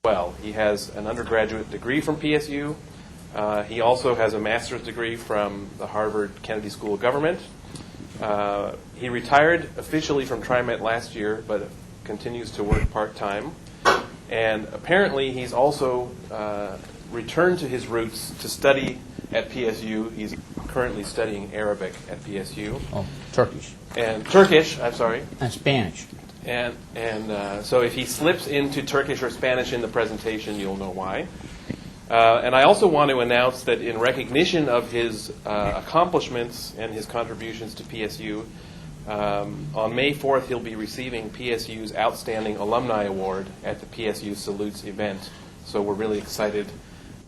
well. He has an undergraduate degree from PSU. He also has a master's degree from the Harvard Kennedy School of Government. He retired officially from TriMet last year, but continues to work part-time. And apparently he's also returned to his roots to study at PSU. He's currently studying Arabic at PSU. Oh, Turkish. And Turkish, I'm sorry. And Spanish. And so if he slips into Turkish or Spanish in the presentation, you'll know why. And I also want to announce that in recognition of his accomplishments and his contributions to PSU, on May 4th he'll be receiving PSU's Outstanding Alumni Award at the PSU Salutes event. So we're really excited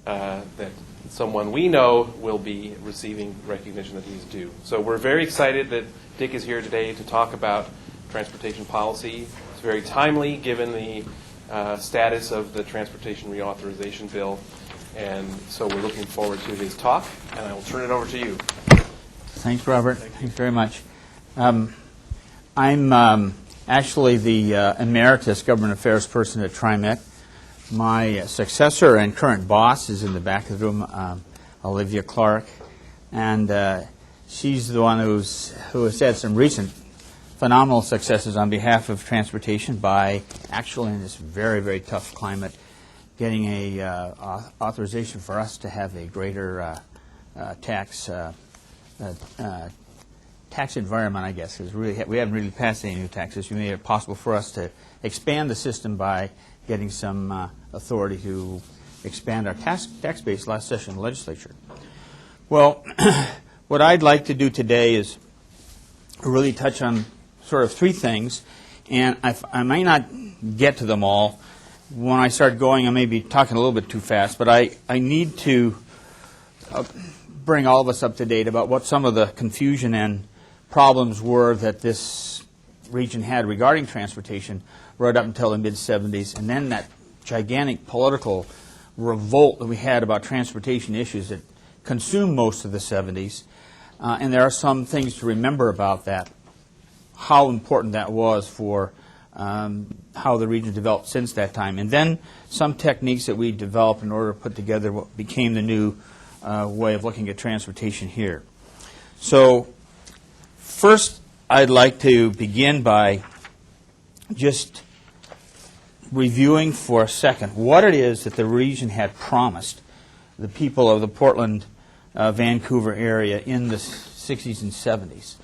that someone we know will be receiving recognition that he's due. So we're very excited that Dick is here today to talk about transportation policy. It's very timely given the status of the Transportation Reauthorization Bill. And so we're looking forward to his talk, and I will turn it over to you. Thanks, Robert. Thanks very much. I'm actually the emeritus government affairs person at TriMet. My successor and current boss is in the back of the room, Olivia Clark, and she's the one who has had some recent phenomenal successes on behalf of transportation by actually in this very, very tough climate getting a authorization for us to have a greater tax environment, I guess. We haven't really passed any new taxes. We made it possible for us to expand the system by getting some authority to expand our tax base last session of the legislature. Well, what I'd like to do today is really touch on sort of three things, and I may not get to them all. When I start going, I may be talking a little bit too fast, but I need to bring all of us up to date about what some of the confusion and problems were that this region had regarding transportation right up until the mid-'70s, and then that gigantic political revolt that we had about transportation issues that consumed most of the '70s. And there are some things to remember about that, how important that was for how the region developed since that time. And then some techniques that we developed in order to put together what became the new way of looking at transportation here. So first, I'd like to begin by just reviewing for a second what it is that the region had promised the people of the Portland, Vancouver area in the 60s and 70s.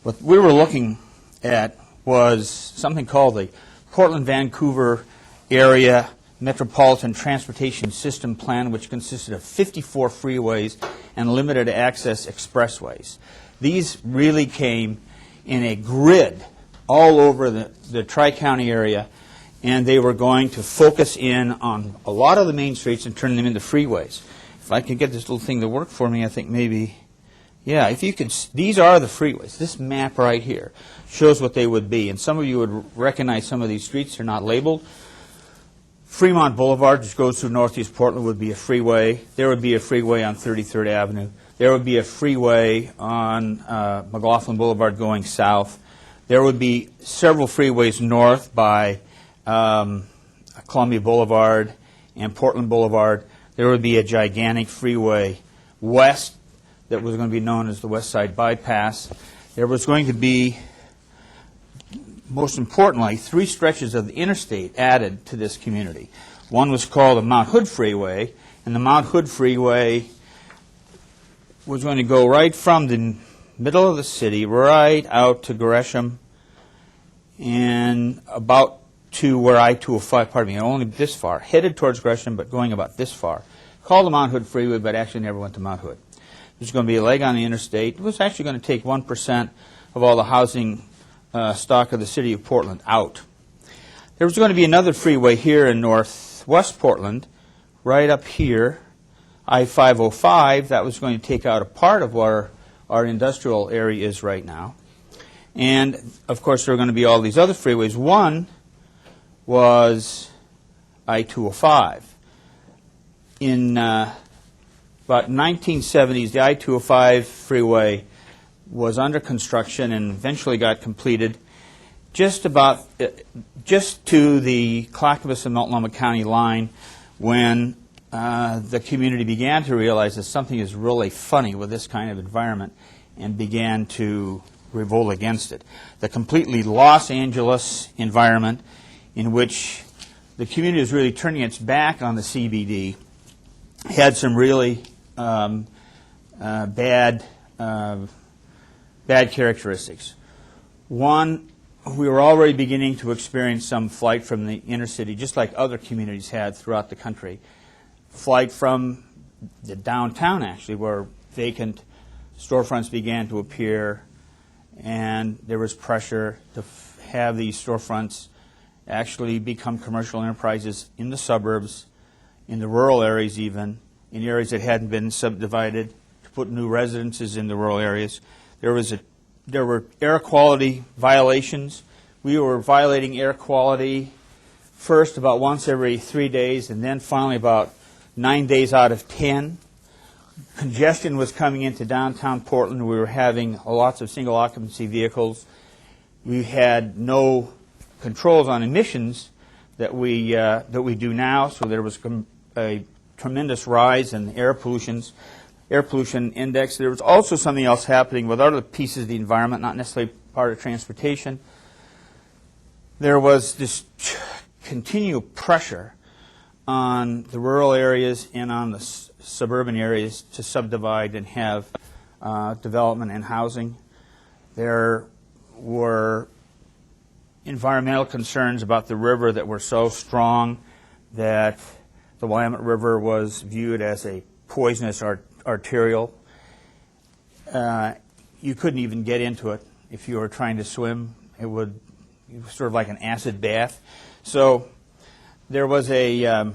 What we were looking at was something called the Portland-Vancouver Area Metropolitan Transportation System Plan, which consisted of 54 freeways and limited access expressways. These really came in a grid all over the Tri-County area, and they were going to focus in on a lot of the main streets and turn them into freeways. If I could get this little thing to work for me, I think maybe, yeah, if you could, these are the freeways. This map right here shows what they would be, and some of you would recognize some of these streets. They're not labeled. Fremont Boulevard, which goes through northeast Portland, would be a freeway. There would be a freeway on 33rd Avenue. There would be a freeway on McLaughlin Boulevard going south. There would be several freeways north by Columbia Boulevard and Portland Boulevard. There would be a gigantic freeway west that was going to be known as the West Side Bypass. There was going to be, most importantly, 3 stretches of the interstate added to this community. One was called the Mount Hood Freeway, and the Mount Hood Freeway was going to go right from the middle of the city right out to Gresham and about to where I-205, pardon me, only this far, headed towards Gresham, but going about this far. Called the Mount Hood Freeway, but actually never went to Mount Hood. There's going to be a leg on the interstate. It was actually going to take 1% of all the housing stock of the city of Portland out. There was going to be another freeway here in northwest Portland, right up here, I-505. That was going to take out a part of where our industrial area is right now. And, of course, there are going to be all these other freeways. One was I-205. In about 1970s, the I-205 freeway was under construction and eventually got completed. just to the Clackamas and Multnomah County line when the community began to realize that something is really funny with this kind of environment and began to revolt against it. The completely Los Angeles environment in which the community is really turning its back on the CBD had some really bad characteristics. One, we were already beginning to experience some flight from the inner city, just like other communities had throughout the country. Flight from the downtown, actually, where vacant storefronts began to appear, and there was pressure to have these storefronts actually become commercial enterprises in the suburbs, in the rural areas even, in areas that hadn't been subdivided, to put new residences in the rural areas. There were air quality violations. We were violating air quality first about once every 3 days, and then finally about 9 days out of 10. Congestion was coming into downtown Portland. We were having lots of single occupancy vehicles. We had no controls on emissions that we do now, so there was a tremendous rise in air pollution index. There was also something else happening with other pieces of the environment, not necessarily part of transportation. There was this continual pressure on the rural areas and on the suburban areas to subdivide and have development and housing. There were environmental concerns about the river that were so strong that the Willamette River was viewed as a poisonous arterial. You couldn't even get into it if you were trying to swim. It was sort of like an acid bath. So there was a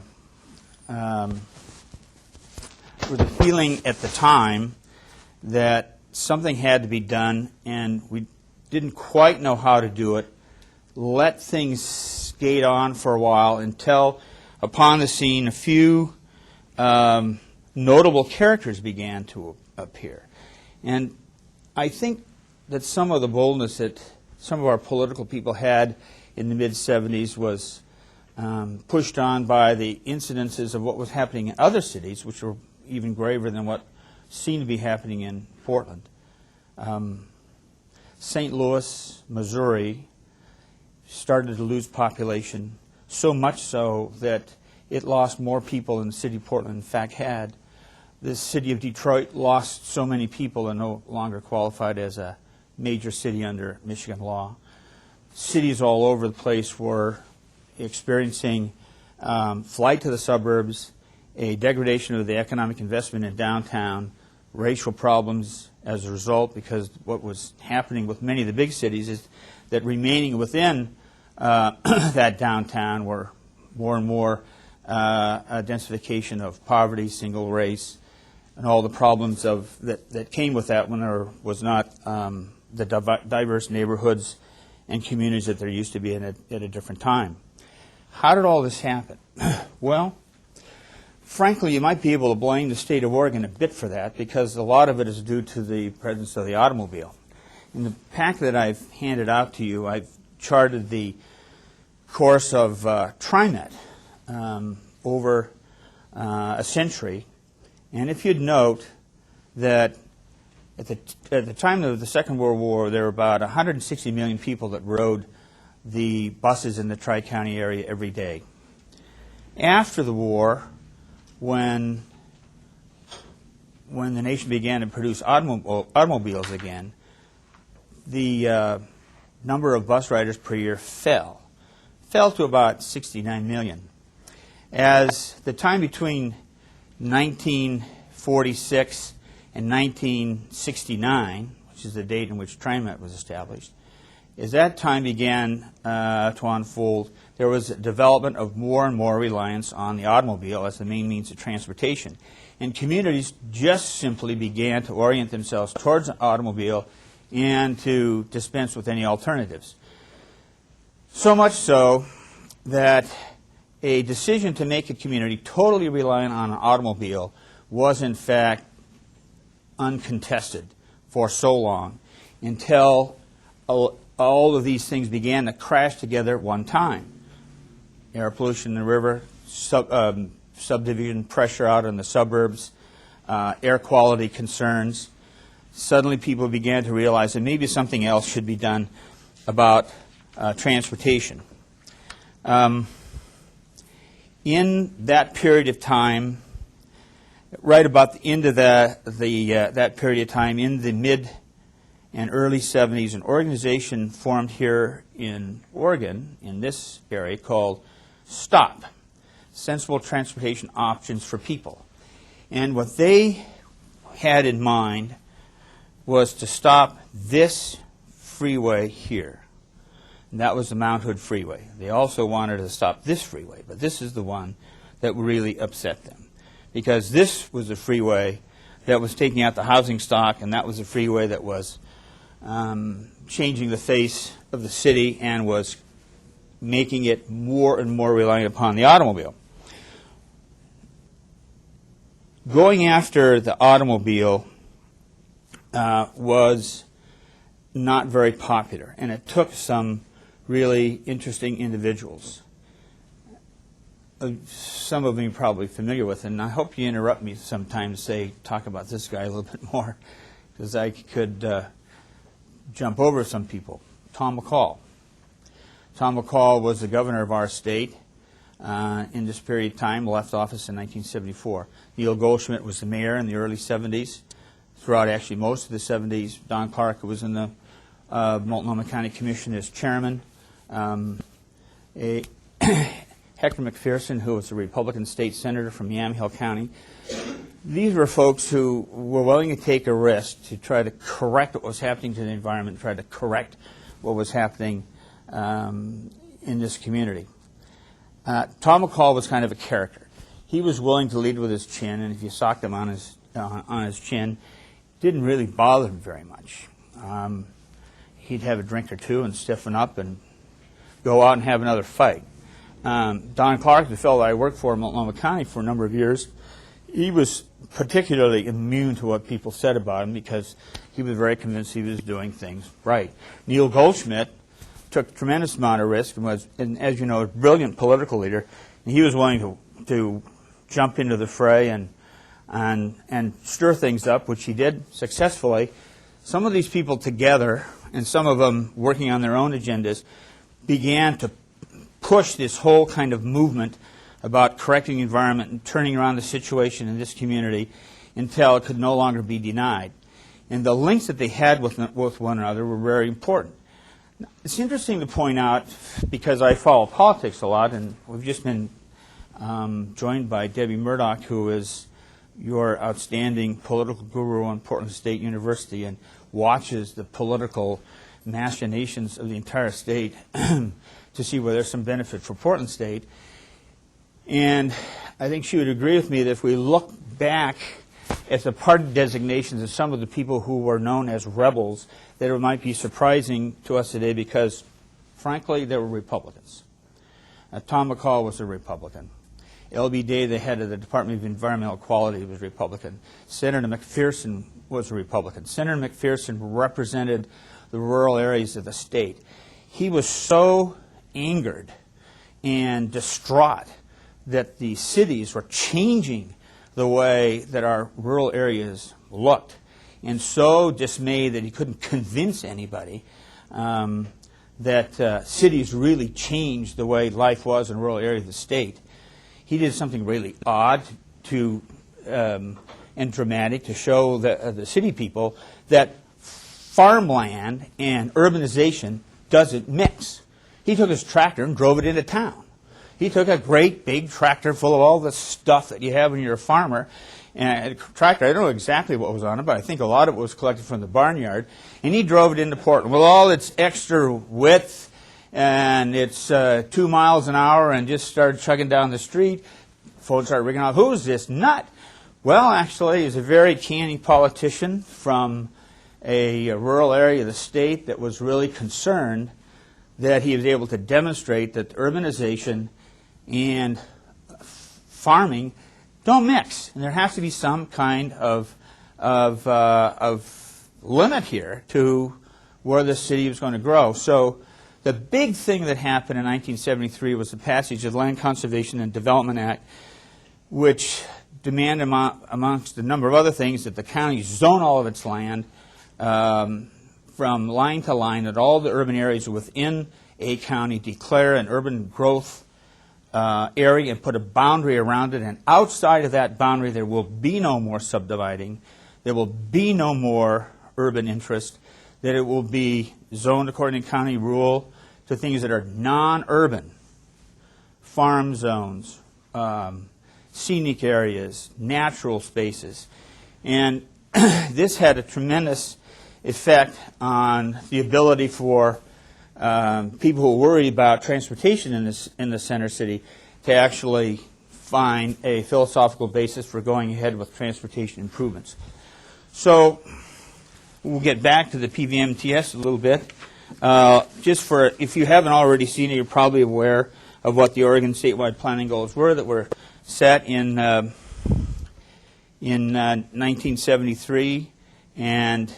feeling at the time that something had to be done, and we didn't quite know how to do it. Let things skate on for a while until, upon the scene, a few notable characters began to appear. And I think that some of the boldness that some of our political people had in the mid-'70s was pushed on by the incidences of what was happening in other cities, which were even graver than what seemed to be happening in Portland. St. Louis, Missouri, started to lose population, so much so that it lost more people than the city of Portland in fact had. The city of Detroit lost so many people and no longer qualified as a major city under Michigan law. Cities all over the place were experiencing flight to the suburbs, a degradation of the economic investment in downtown, racial problems as a result, because what was happening with many of the big cities is that remaining within that downtown were more and more a densification of poverty, single race, and all the problems that came with that when there was not the diverse neighborhoods and communities that there used to be at a different time. How did all this happen? Well, frankly, you might be able to blame the state of Oregon a bit for that, because a lot of it is due to the presence of the automobile. In the pack that I've handed out to you, I've charted the course of TriMet over a century. And if you'd note that at the time of the Second World War, there were about 160 million people that rode the buses in the Tri-County area every day. After the war, when the nation began to produce automobiles again, the number of bus riders per year fell to about 69 million. As the time between 1946 and 1969, which is the date in which TriMet was established, as that time began to unfold, there was a development of more and more reliance on the automobile as the main means of transportation. And communities just simply began to orient themselves towards an automobile and to dispense with any alternatives. So much so that a decision to make a community totally reliant on an automobile was in fact uncontested for so long until all of these things began to crash together at one time. Air pollution in the river, subdivision pressure out in the suburbs, air quality concerns. Suddenly people began to realize that maybe something else should be done about transportation. In that period of time, right about the end of that period of time, in the mid and early 70s, an organization formed here in Oregon, in this area, called STOP, Sensible Transportation Options for People. And what they had in mind was to stop this freeway here. And that was the Mount Hood Freeway. They also wanted to stop this freeway, but this is the one that really upset them. Because this was a freeway that was taking out the housing stock, and that was a freeway that was changing the face of the city and was making it more and more reliant upon the automobile. Going after the automobile was not very popular, and it took some really interesting individuals. Some of them you're probably familiar with, and I hope you interrupt me sometime to talk about this guy a little bit more, because I could jump over some people. Tom McCall. Tom McCall was the governor of our state in this period of time, left office in 1974. Neil Goldschmidt was the mayor in the early 70s, throughout actually most of the 70s. Don Clark was in the Multnomah County Commission as chairman. Hector McPherson, who was a Republican state senator from Yamhill County. These were folks who were willing to take a risk to try to correct what was happening to the environment, try to correct what was happening in this community. Tom McCall was kind of a character. He was willing to lead with his chin, and if you socked him on his chin, it didn't really bother him very much. He'd have a drink or two and stiffen up and go out and have another fight. Don Clark, the fellow I worked for in Multnomah County for a number of years, he was particularly immune to what people said about him because he was very convinced he was doing things right. Neil Goldschmidt took a tremendous amount of risk and was, as you know, a brilliant political leader, and he was willing to jump into the fray and stir things up, which he did successfully. Some of these people together, and some of them working on their own agendas, began to push this whole kind of movement about correcting the environment and turning around the situation in this community until it could no longer be denied. And the links that they had with one another were very important. It's interesting to point out, because I follow politics a lot, and we've just been joined by Debbie Murdock, who is your outstanding political guru on Portland State University and watches the political machinations of the entire state to see where there's some benefit for Portland State. And I think she would agree with me that if we look back at the party designations of some of the people who were known as rebels, that it might be surprising to us today because, frankly, they were Republicans. Tom McCall was a Republican. L.B. Day, the head of the Department of Environmental Quality, was Republican. Senator McPherson was a Republican. Senator McPherson represented the rural areas of the state. He was so angered and distraught that the cities were changing the way that our rural areas looked, and so dismayed that he couldn't convince anybody that cities really changed the way life was in rural areas of the state. He did something really odd and dramatic to show the city people that farmland and urbanization doesn't mix. He took his tractor and drove it into town. He took a great big tractor full of all the stuff that you have when you're a farmer, and a tractor, I don't know exactly what was on it, but I think a lot of it was collected from the barnyard, and he drove it into Portland with all its extra width and it's 2 miles an hour, and just started chugging down the street. Folks started rigging out, who's this nut? Well, actually, he's a very canny politician from a rural area of the state that was really concerned that he was able to demonstrate that urbanization and farming don't mix, and there has to be some kind of limit here to where the city was going to grow. So the big thing that happened in 1973 was the passage of the Land Conservation and Development Act, which demanded, amongst a number of other things, that the county zone all of its land from line to line, that all the urban areas within a county declare an urban growth area and put a boundary around it, and outside of that boundary there will be no more subdividing, there will be no more urban interest, that it will be zoned according to county rule to things that are non-urban, farm zones, scenic areas, natural spaces. And this had a tremendous effect on the ability for people who are worried about transportation in the center city to actually find a philosophical basis for going ahead with transportation improvements. So we'll get back to the PVMTS a little bit. Just for, if you haven't already seen it, you're probably aware of what the Oregon statewide planning goals were that were set in 1973, and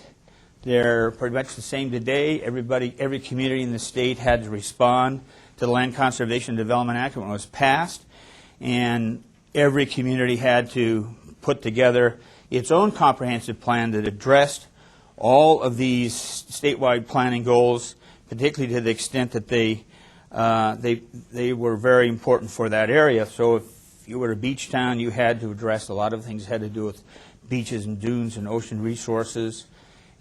they're pretty much the same today. Every community in the state had to respond to the Land Conservation and Development Act when it was passed, and every community had to put together its own comprehensive plan that addressed all of these statewide planning goals, particularly to the extent that they were very important for that area. So if you were a beach town, you had to address a lot of things that had to do with beaches and dunes and ocean resources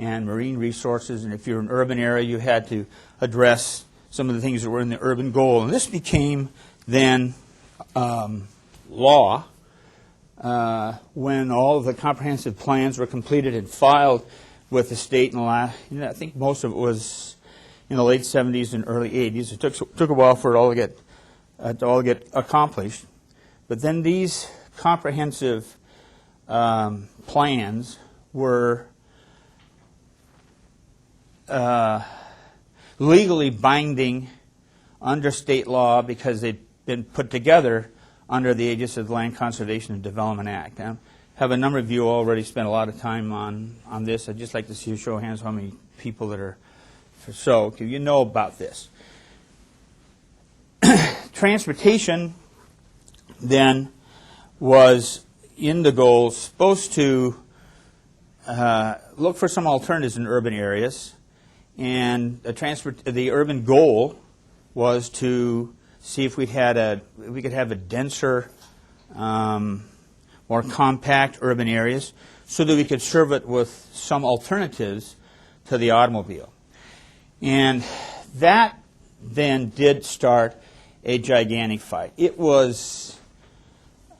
and marine resources. And if you're an urban area, you had to address some of the things that were in the urban goal. And this became then law when all of the comprehensive plans were completed and filed with the state. And I think most of it was in the late 70s and early 80s. It took a while for it all to get accomplished. But then these comprehensive plans were legally binding under state law because they'd been put together under the aegis of the Land Conservation and Development Act. I have a number of you already spent a lot of time on this. I'd just like to see a show of hands how many people that are so you know about this. Transportation then was in the goals supposed to look for some alternatives in urban areas, and the urban goal was to see if we could have a denser, more compact urban areas so that we could serve it with some alternatives to the automobile. And that then did start a gigantic fight. It was,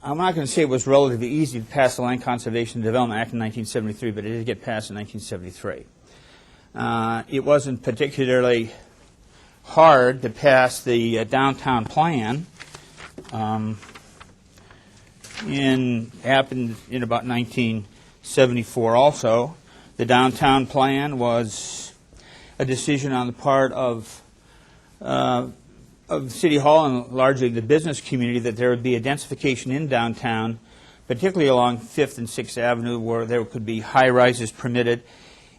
I'm not going to say it was relatively easy to pass the Land Conservation and Development Act in 1973, but it did get passed in 1973. It wasn't particularly hard to pass the downtown plan. Happened in about 1974 also. The downtown plan was a decision on the part of City Hall and largely the business community that there would be a densification in downtown, particularly along 5th and 6th Avenue, where there could be high-rises permitted,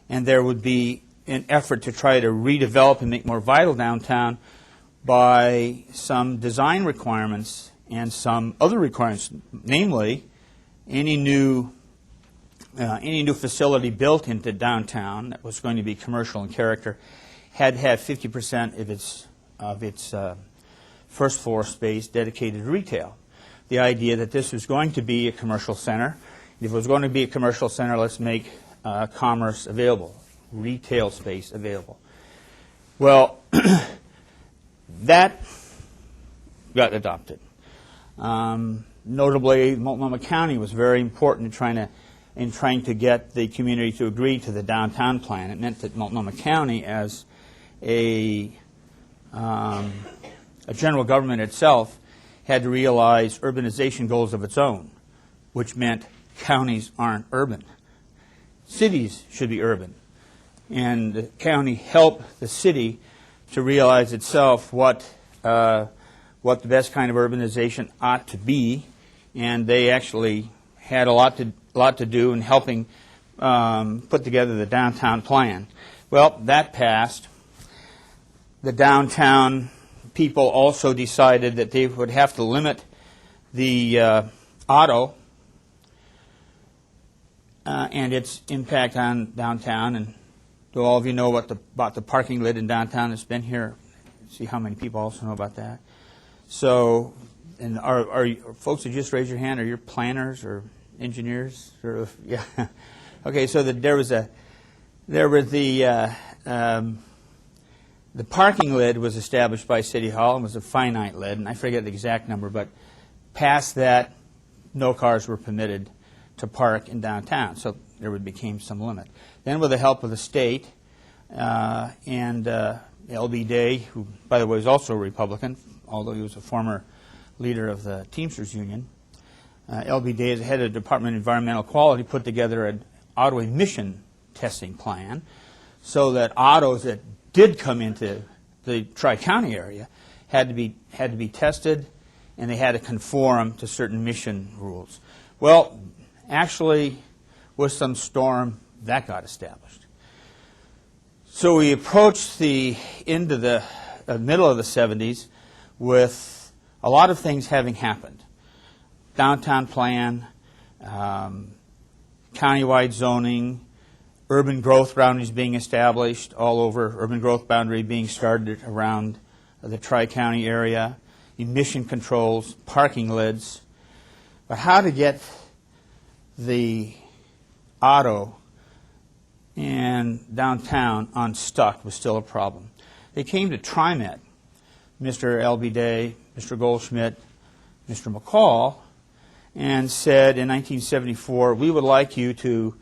and there would be an effort to try to redevelop and make more vital downtown by some design requirements and some other requirements, namely any new facility built into downtown that was going to be commercial in character had to have 50% of its first floor space dedicated to retail. The idea that this was going to be a commercial center. If it was going to be a commercial center, let's make commerce available, retail space available. Well, that got adopted. Notably, Multnomah County was very important in trying to get the community to agree to the downtown plan. It meant that Multnomah County, as a general government itself, had to realize urbanization goals of its own, which meant counties aren't urban. Cities should be urban. And the county helped the city to realize itself what the best kind of urbanization ought to be, and they actually had a lot to do in helping put together the downtown plan. Well, that passed. The downtown people also decided that they would have to limit the auto and its impact on downtown. And do all of you know about the parking lid in downtown that's been here? See how many people also know about that. So, and are you, folks that just raise your hand, are you planners or engineers? Or, yeah. Okay, so there was the parking lid was established by City Hall and was a finite lid, and I forget the exact number, but past that, no cars were permitted to park in downtown, so there became some limit. Then with the help of the state and L.B. Day, who, by the way, was also a Republican, although he was a former leader of the Teamsters Union, L.B. Day, as head of the Department of Environmental Quality, put together an auto emission testing plan so that autos that did come into the Tri-County area had to be tested, and they had to conform to certain emission rules. Well, actually, with some storm, that got established. So we approached the end of the middle of the 70s with a lot of things having happened. Downtown plan, countywide zoning, urban growth boundaries being established all over, urban growth boundary being started around the Tri-County area, emission controls, parking lids. But how to get the auto and downtown unstuck was still a problem. They came to TriMet, Mr. L.B. Day, Mr. Goldschmidt, Mr. McCall, and said in 1974, we would like you to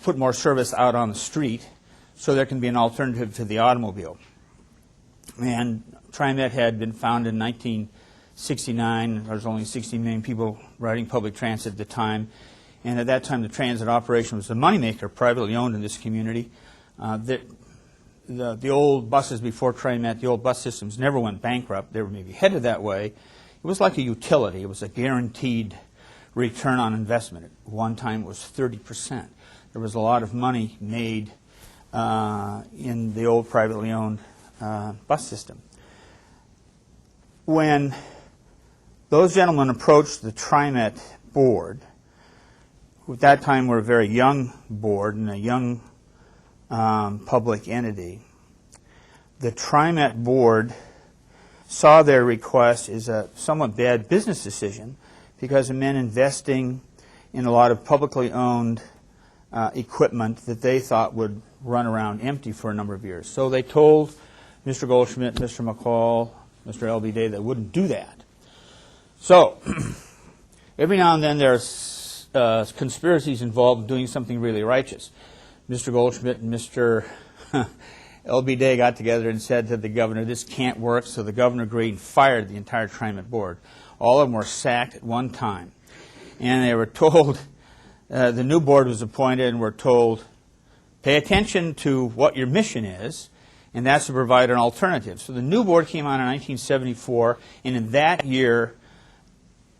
put more service out on the street so there can be an alternative to the automobile. And TriMet had been founded in 1969. There was only 60 million people riding public transit at the time. And at that time, the transit operation was the moneymaker, privately owned in this community. The old buses before TriMet, the old bus systems never went bankrupt. They were maybe headed that way. It was like a utility. It was a guaranteed return on investment. At one time, it was 30%. There was a lot of money made in the old privately owned bus system. When those gentlemen approached the TriMet board, who at that time were a very young board and a young public entity, the TriMet board saw their request as a somewhat bad business decision because it meant investing in a lot of publicly owned equipment that they thought would run around empty for a number of years. So they told Mr. Goldschmidt, Mr. McCall, Mr. L.B. Day they wouldn't do that. So every now and then there's conspiracies involved in doing something really righteous. Mr. Goldschmidt and Mr. L.B. Day got together and said to the governor, this can't work, so the governor agreed and fired the entire TriMet board. All of them were sacked at one time. And they were told, the new board was appointed and were told, pay attention to what your mission is, and that's to provide an alternative. So the new board came on in 1974, and in that year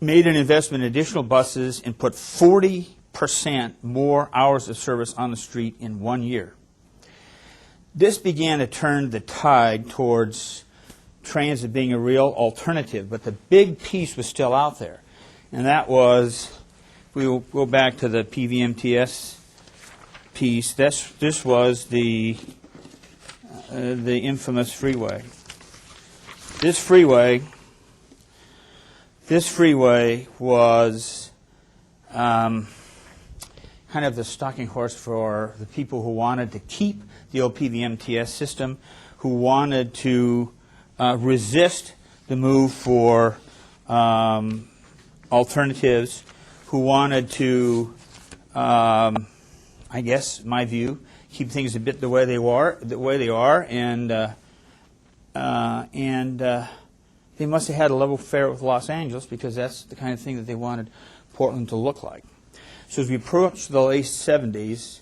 made an investment in additional buses and put 40% more hours of service on the street in 1 year. This began to turn the tide towards transit being a real alternative, but the big piece was still out there, and that was, if we will go back to the PVMTS piece, this was the infamous freeway. This freeway was kind of the stalking horse for the people who wanted to keep the old PVMTS system, who wanted to resist the move for alternatives, who wanted to, I guess, my view, keep things a bit the way they are, and they must have had a level fare with Los Angeles because that's the kind of thing that they wanted Portland to look like. So as we approached the late 70s,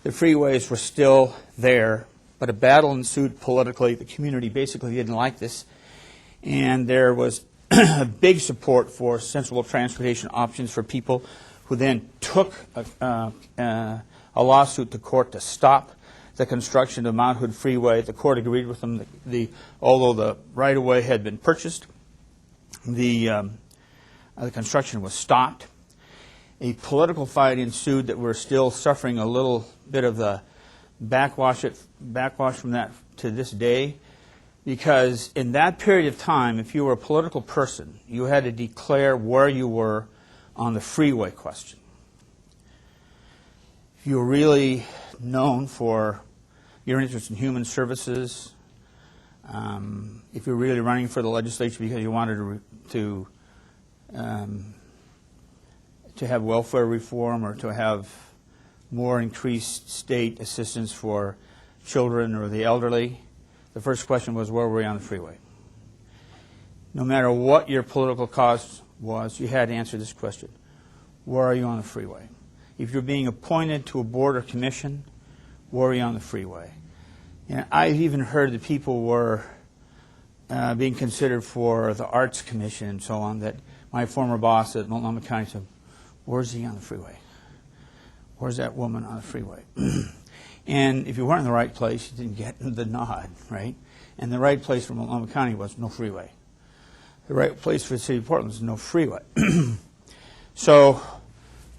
the freeways were still there, but a battle ensued politically. The community basically didn't like this, and there was big support for sensible transportation options for people who then took a lawsuit to court to stop the construction of Mount Hood Freeway. The court agreed with them. Although the right-of-way had been purchased, the construction was stopped. A political fight ensued that we're still suffering a little bit of the backwash from that to this day, because in that period of time, if you were a political person, you had to declare where you were on the freeway question. If you were really known for your interest in human services, if you were really running for the legislature because you wanted to have welfare reform or to have more increased state assistance for children or the elderly, the first question was, where were we on the freeway? No matter what your political cause was, you had to answer this question. Where are you on the freeway? If you're being appointed to a board or commission, where are you on the freeway? And I've even heard that people were being considered for the Arts Commission and so on, that my former boss at Multnomah County said, where's he on the freeway? Where's that woman on the freeway? And if you weren't in the right place, you didn't get the nod, right? And the right place for Multnomah County was no freeway. The right place for the city of Portland was no freeway. So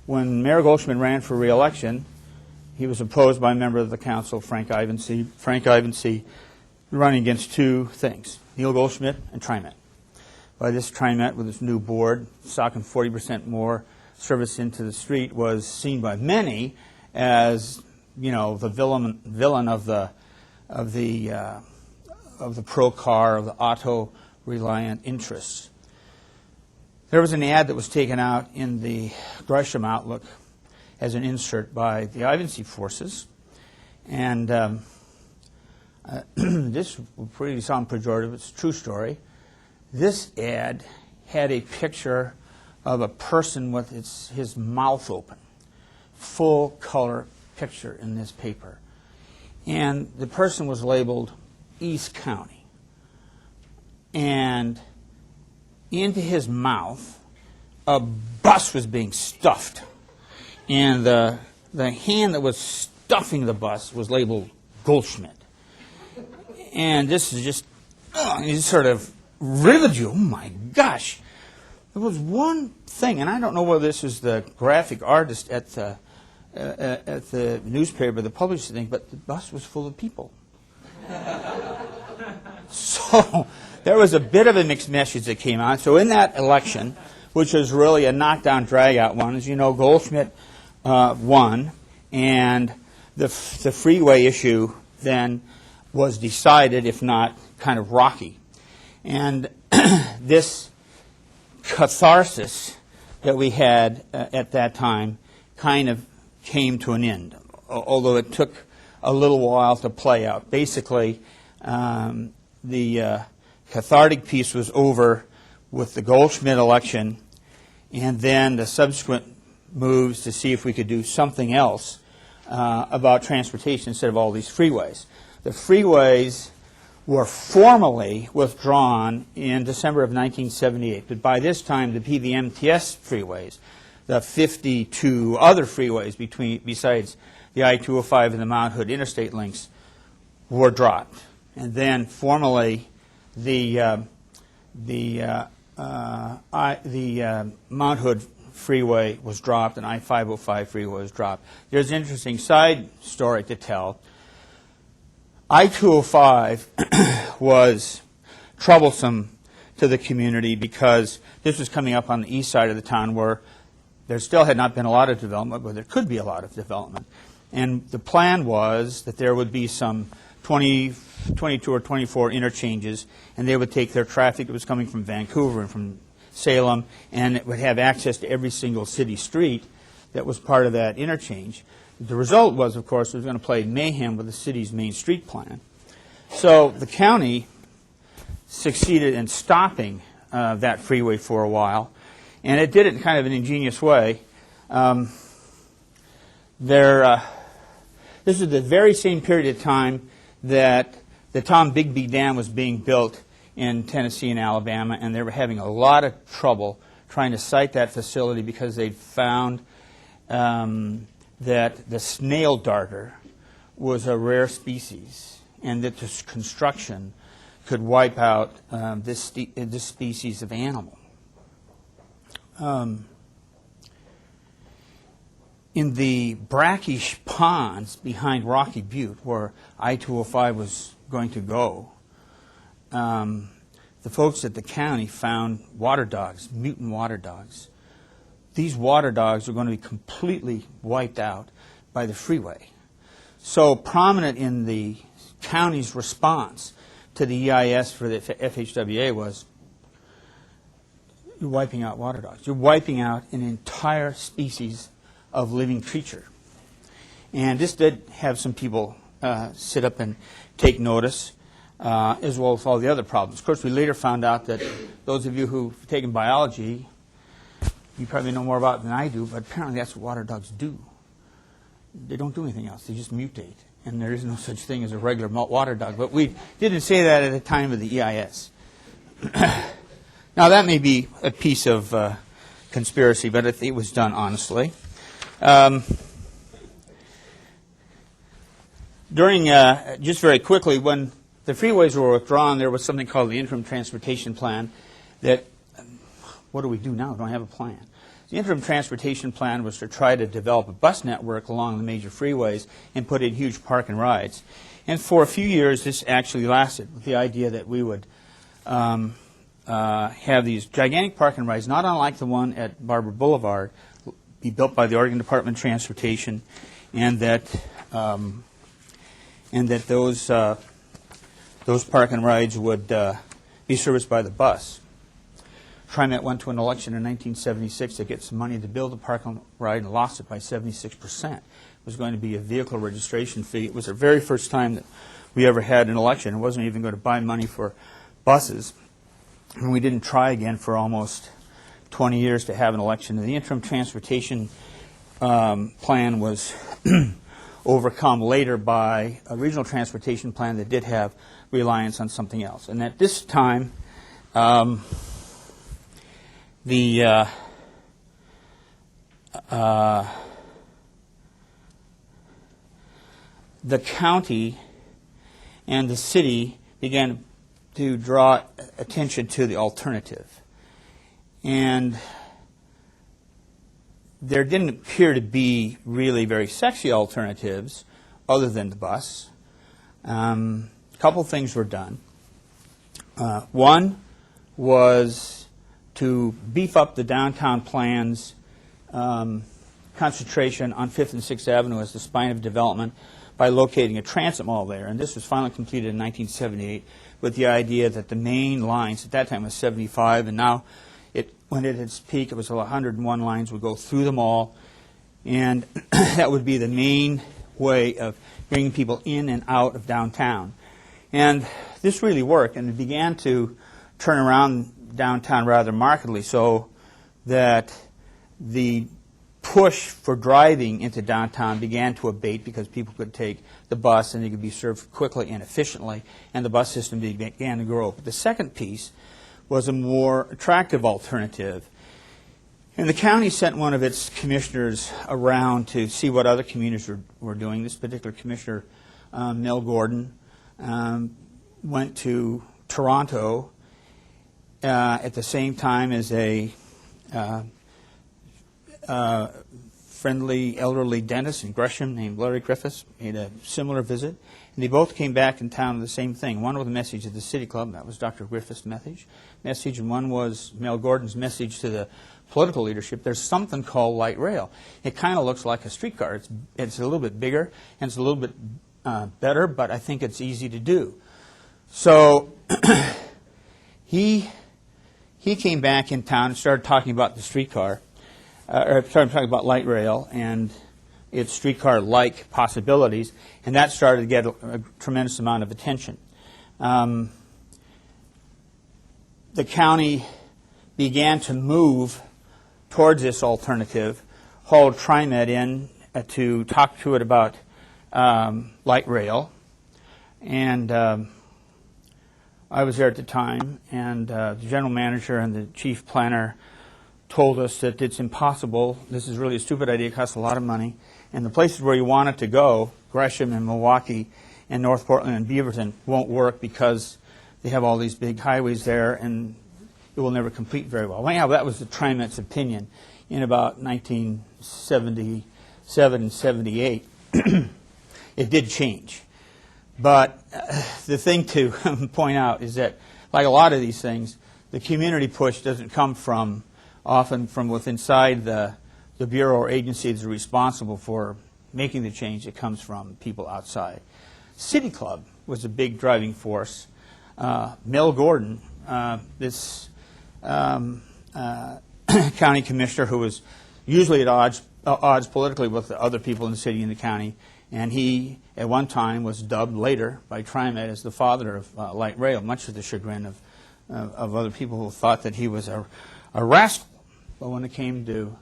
when Mayor Goldschmidt ran for re-election, he was opposed by a member of the council, Frank Ivany. Frank Ivany running against two things, Neil Goldschmidt and TriMet. By this TriMet, with its new board, stocking 40% more service into the street, was seen by many as, you know, the villain of the pro car, of the auto reliant interests. There was an ad that was taken out in the Gresham Outlook as an insert by the Ivany forces, and this will pretty sound pejorative. It's a true story. This ad had a picture of a person with his mouth open, full color picture in this paper, and the person was labeled East County, and into his mouth a bus was being stuffed, and the hand that was stuffing the bus was labeled Goldschmidt. And this is just it sort of riveted you. Oh my gosh. There was one thing, and I don't know whether this is the graphic artist at the newspaper, the publisher thing, but the bus was full of people. So there was a bit of a mixed message that came out. So in that election, which was really a knockdown, drag-out one, as you know, Goldschmidt won, and the freeway issue then was decided, if not kind of rocky. And this catharsis that we had at that time kind of came to an end, although it took a little while to play out. Basically, the cathartic piece was over with the Goldschmidt election, and then the subsequent moves to see if we could do something else about transportation instead of all these freeways. The freeways were formally withdrawn in December of 1978, but by this time the PVMTS freeways, the 52 other freeways besides the I-205 and the Mount Hood interstate links, were dropped. And then formally the Mount Hood freeway was dropped and I-505 freeway was dropped. There's an interesting side story to tell. I-205 was troublesome to the community because this was coming up on the east side of the town where there still had not been a lot of development, but there could be a lot of development. And the plan was that there would be some 22 or 24 interchanges, and they would take their traffic that was coming from Vancouver and from Salem, and it would have access to every single city street that was part of that interchange. The result was, of course, it was going to play mayhem with the city's main street plan. So the county succeeded in stopping that freeway for a while, and it did it in kind of an ingenious way. This is the very same period of time that the Tom Bigby Dam was being built in Tennessee and Alabama, and they were having a lot of trouble trying to site that facility because they'd found that the snail darter was a rare species, and that this construction could wipe out this species of animal. In the brackish ponds behind Rocky Butte, where I-205 was going to go, the folks at the county found water dogs, mutant water dogs. These water dogs are going to be completely wiped out by the freeway. So prominent in the county's response to the EIS for the FHWA was, you're wiping out water dogs. You're wiping out an entire species of living creature. And this did have some people sit up and take notice, as well as all the other problems. Of course, we later found out that those of you who've taken biology, you probably know more about it than I do, but apparently that's what water dogs do. They don't do anything else. They just mutate. And there is no such thing as a regular water dog. But we didn't say that at the time of the EIS. Now, that may be a piece of conspiracy, but it was done honestly. Just very quickly, when the freeways were withdrawn, there was something called the Interim Transportation Plan that, what do we do now? We don't have a plan. The Interim Transportation Plan was to try to develop a bus network along the major freeways and put in huge park and rides. And for a few years, this actually lasted, with the idea that we would have these gigantic park and rides, not unlike the one at Barber Boulevard, be built by the Oregon Department of Transportation, and that those park and rides would be serviced by the bus. TriMet went to an election in 1976 to get some money to build a park and ride and lost it by 76%. It was going to be a vehicle registration fee. It was the very first time that we ever had an election. It wasn't even going to buy money for buses. And we didn't try again for almost 20 years to have an election. And the interim transportation plan was overcome later by a regional transportation plan that did have reliance on something else. And at this time, the county and the city began to draw attention to the alternative. And there didn't appear to be really very sexy alternatives other than the bus. A couple things were done. One was to beef up the downtown plan's concentration on 5th and 6th Avenue as the spine of development by locating a transit mall there. And this was finally completed in 1978 with the idea that the main lines, at that time was 75, and now when it hit its peak, it was 101 lines would go through the mall, and that would be the main way of bringing people in and out of downtown. And this really worked, and it began to turn around downtown rather markedly, so that the push for driving into downtown began to abate because people could take the bus and they could be served quickly and efficiently, and the bus system began to grow. But the second piece was a more attractive alternative. And the county sent one of its commissioners around to see what other communities were doing. This particular commissioner, Mel Gordon, went to Toronto at the same time as a friendly elderly dentist in Gresham named Larry Griffiths made a similar visit. And they both came back in town with the same thing. One with a message at the City Club, that was Dr. Griffiths' message, and one was Mel Gordon's message to the political leadership. There's something called light rail. It kind of looks like a streetcar. It's a little bit bigger, and it's a little bit better, but I think it's easy to do. So he came back in town and started talking about the streetcar, or started talking about light rail and its streetcar-like possibilities, and that started to get a tremendous amount of attention. The county began to move towards this alternative, hauled TriMet in to talk to it about light rail, and I was there at the time, and the general manager and the chief planner told us that it's impossible. This is really a stupid idea. It costs a lot of money. And the places where you want it to go Gresham and Milwaukee and North Portland and Beaverton won't work because they have all these big highways there and it will never complete very well. Anyhow, that was the TriMets opinion in about 1977 and 78. It did change. But the thing to point out is that, like a lot of these things, the community push doesn't come often from within inside the bureau or agency that's responsible for making the change. It comes from people outside. City Club was a big driving force. Mel Gordon, this county commissioner who was usually at odds politically with the other people in the city and the county, and he at one time was dubbed later by TriMet as the father of light rail, much to the chagrin of other people who thought that he was a rascal. But when it came to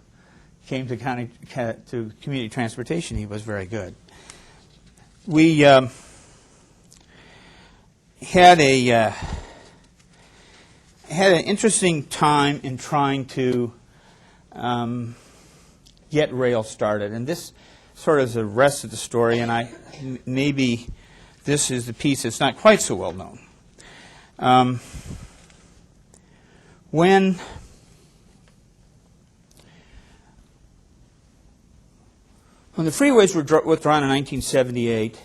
community transportation, he was very good. We had an interesting time in trying to get rail started, and this sort of is the rest of the story. And maybe this is the piece that's not quite so well known. When the freeways were withdrawn in 1978,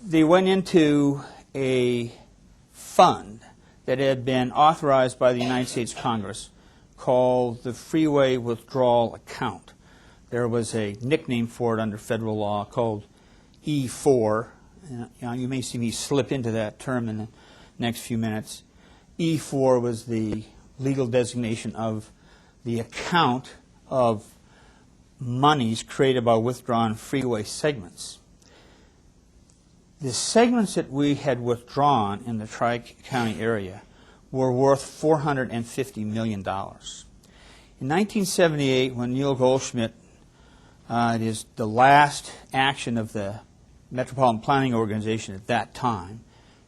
they went into a fund that had been authorized by the United States Congress called the Freeway Withdrawal Account. There was a nickname for it under federal law called E4. You may see me slip into that term in the next few minutes. E4 was the legal designation of the account of monies created by withdrawn freeway segments. The segments that we had withdrawn in the Tri-County area were worth $450 million. In 1978, when Neil Goldschmidt, it is the last action of the Metropolitan Planning Organization at that time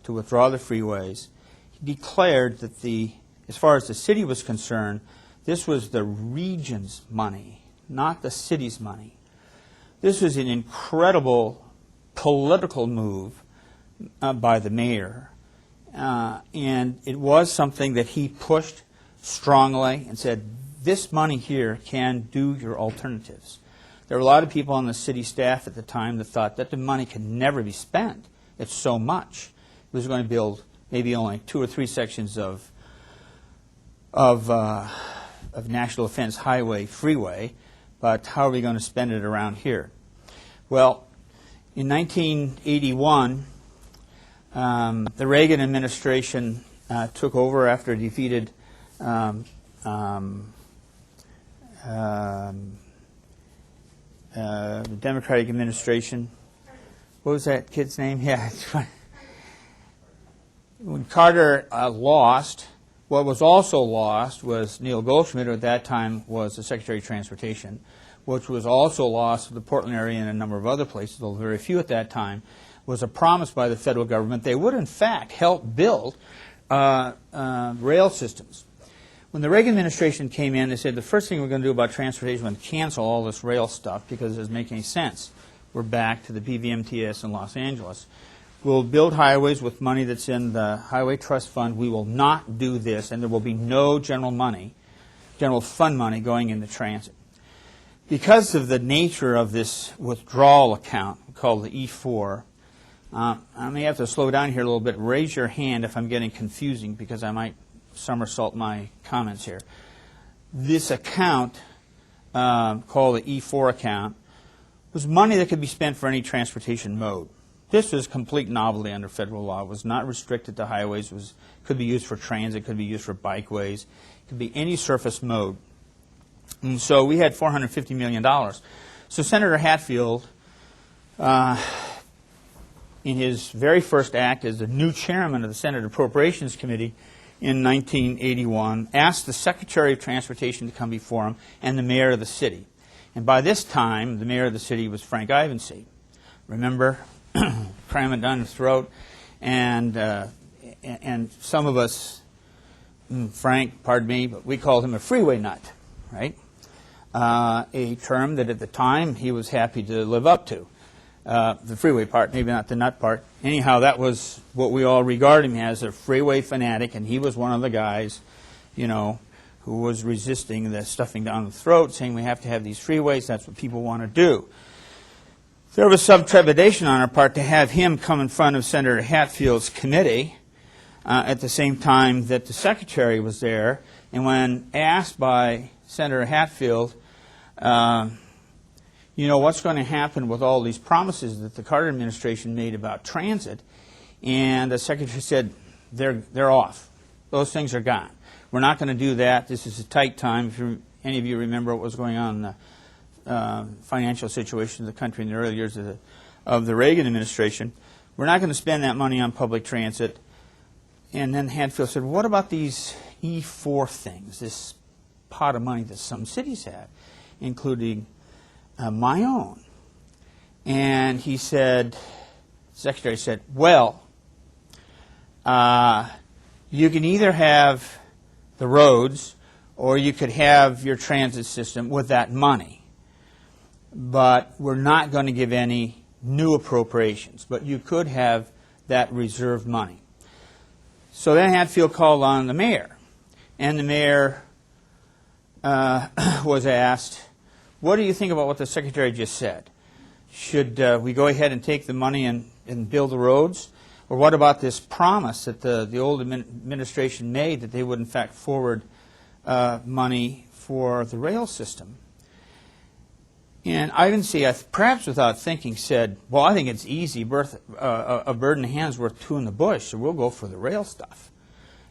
to withdraw the freeways, he declared that as far as the city was concerned, this was the region's money, not the city's money. This was an incredible political move by the mayor, and it was something that he pushed strongly and said, this money here can do your alternatives. There were a lot of people on the city staff at the time that thought that the money could never be spent. It's so much. It was going to build maybe only 2 or 3 sections of National Defense Highway Freeway, but how are we going to spend it around here? Well, in 1981, the Reagan Administration took over after it defeated the Democratic administration. What was that kid's name? Yeah. When Carter lost, what was also lost was Neil Goldschmidt, who at that time was the Secretary of Transportation, which was also lost to the Portland area and a number of other places, though very few at that time, was a promise by the federal government they would in fact help build rail systems. When the Reagan administration came in, they said the first thing we're going to do about transportation is cancel all this rail stuff because it doesn't make any sense. We're back to the PVMTS in Los Angeles. We'll build highways with money that's in the Highway Trust Fund. We will not do this, and there will be no general fund money going into transit. Because of the nature of this withdrawal account called the E4, I may have to slow down here a little bit. Raise your hand if I'm getting confusing because I might somersault my comments here. This account called the E4 account was money that could be spent for any transportation mode. This was complete novelty under federal law. It was not restricted to highways. It could be used for transit, could be used for bikeways, could be any surface mode. And so we had $450 million. So Senator Hatfield, in his very first act as the new chairman of the Senate Appropriations Committee in 1981, asked the Secretary of Transportation to come before him and the mayor of the city. And by this time, the mayor of the city was Frank Ivany. Remember? Cram it down his throat. And some of us, Frank, pardon me, but we called him a freeway nut, right? A term that at the time he was happy to live up to. the freeway part, maybe not the nut part. Anyhow, that was what we all regard him as, a freeway fanatic, and he was one of the guys, you know, who was resisting the stuffing down the throat, saying we have to have these freeways, that's what people want to do. There was some trepidation on our part to have him come in front of Senator Hatfield's committee at the same time that the secretary was there. And when asked by Senator Hatfield, you know, what's going to happen with all these promises that the Carter administration made about transit, and the secretary said, they're off. Those things are gone. We're not going to do that. This is a tight time. If any of you remember what was going on in the financial situation of the country in the early years of the Reagan administration, we're not going to spend that money on public transit. And then Hatfield said, what about these E4 things, this pot of money that some cities have, including my own? And he said, the secretary said, well, you can either have the roads or you could have your transit system with that money. But we're not going to give any new appropriations. But you could have that reserved money. So then Hatfield called on the mayor. And the mayor was asked, what do you think about what the secretary just said? Should we go ahead and take the money and build the roads? Or what about this promise that the old administration made that they would in fact forward money for the rail system? And Ivany, perhaps without thinking, said, well, I think it's easy. A bird in the hand is worth two in the bush, so we'll go for the rail stuff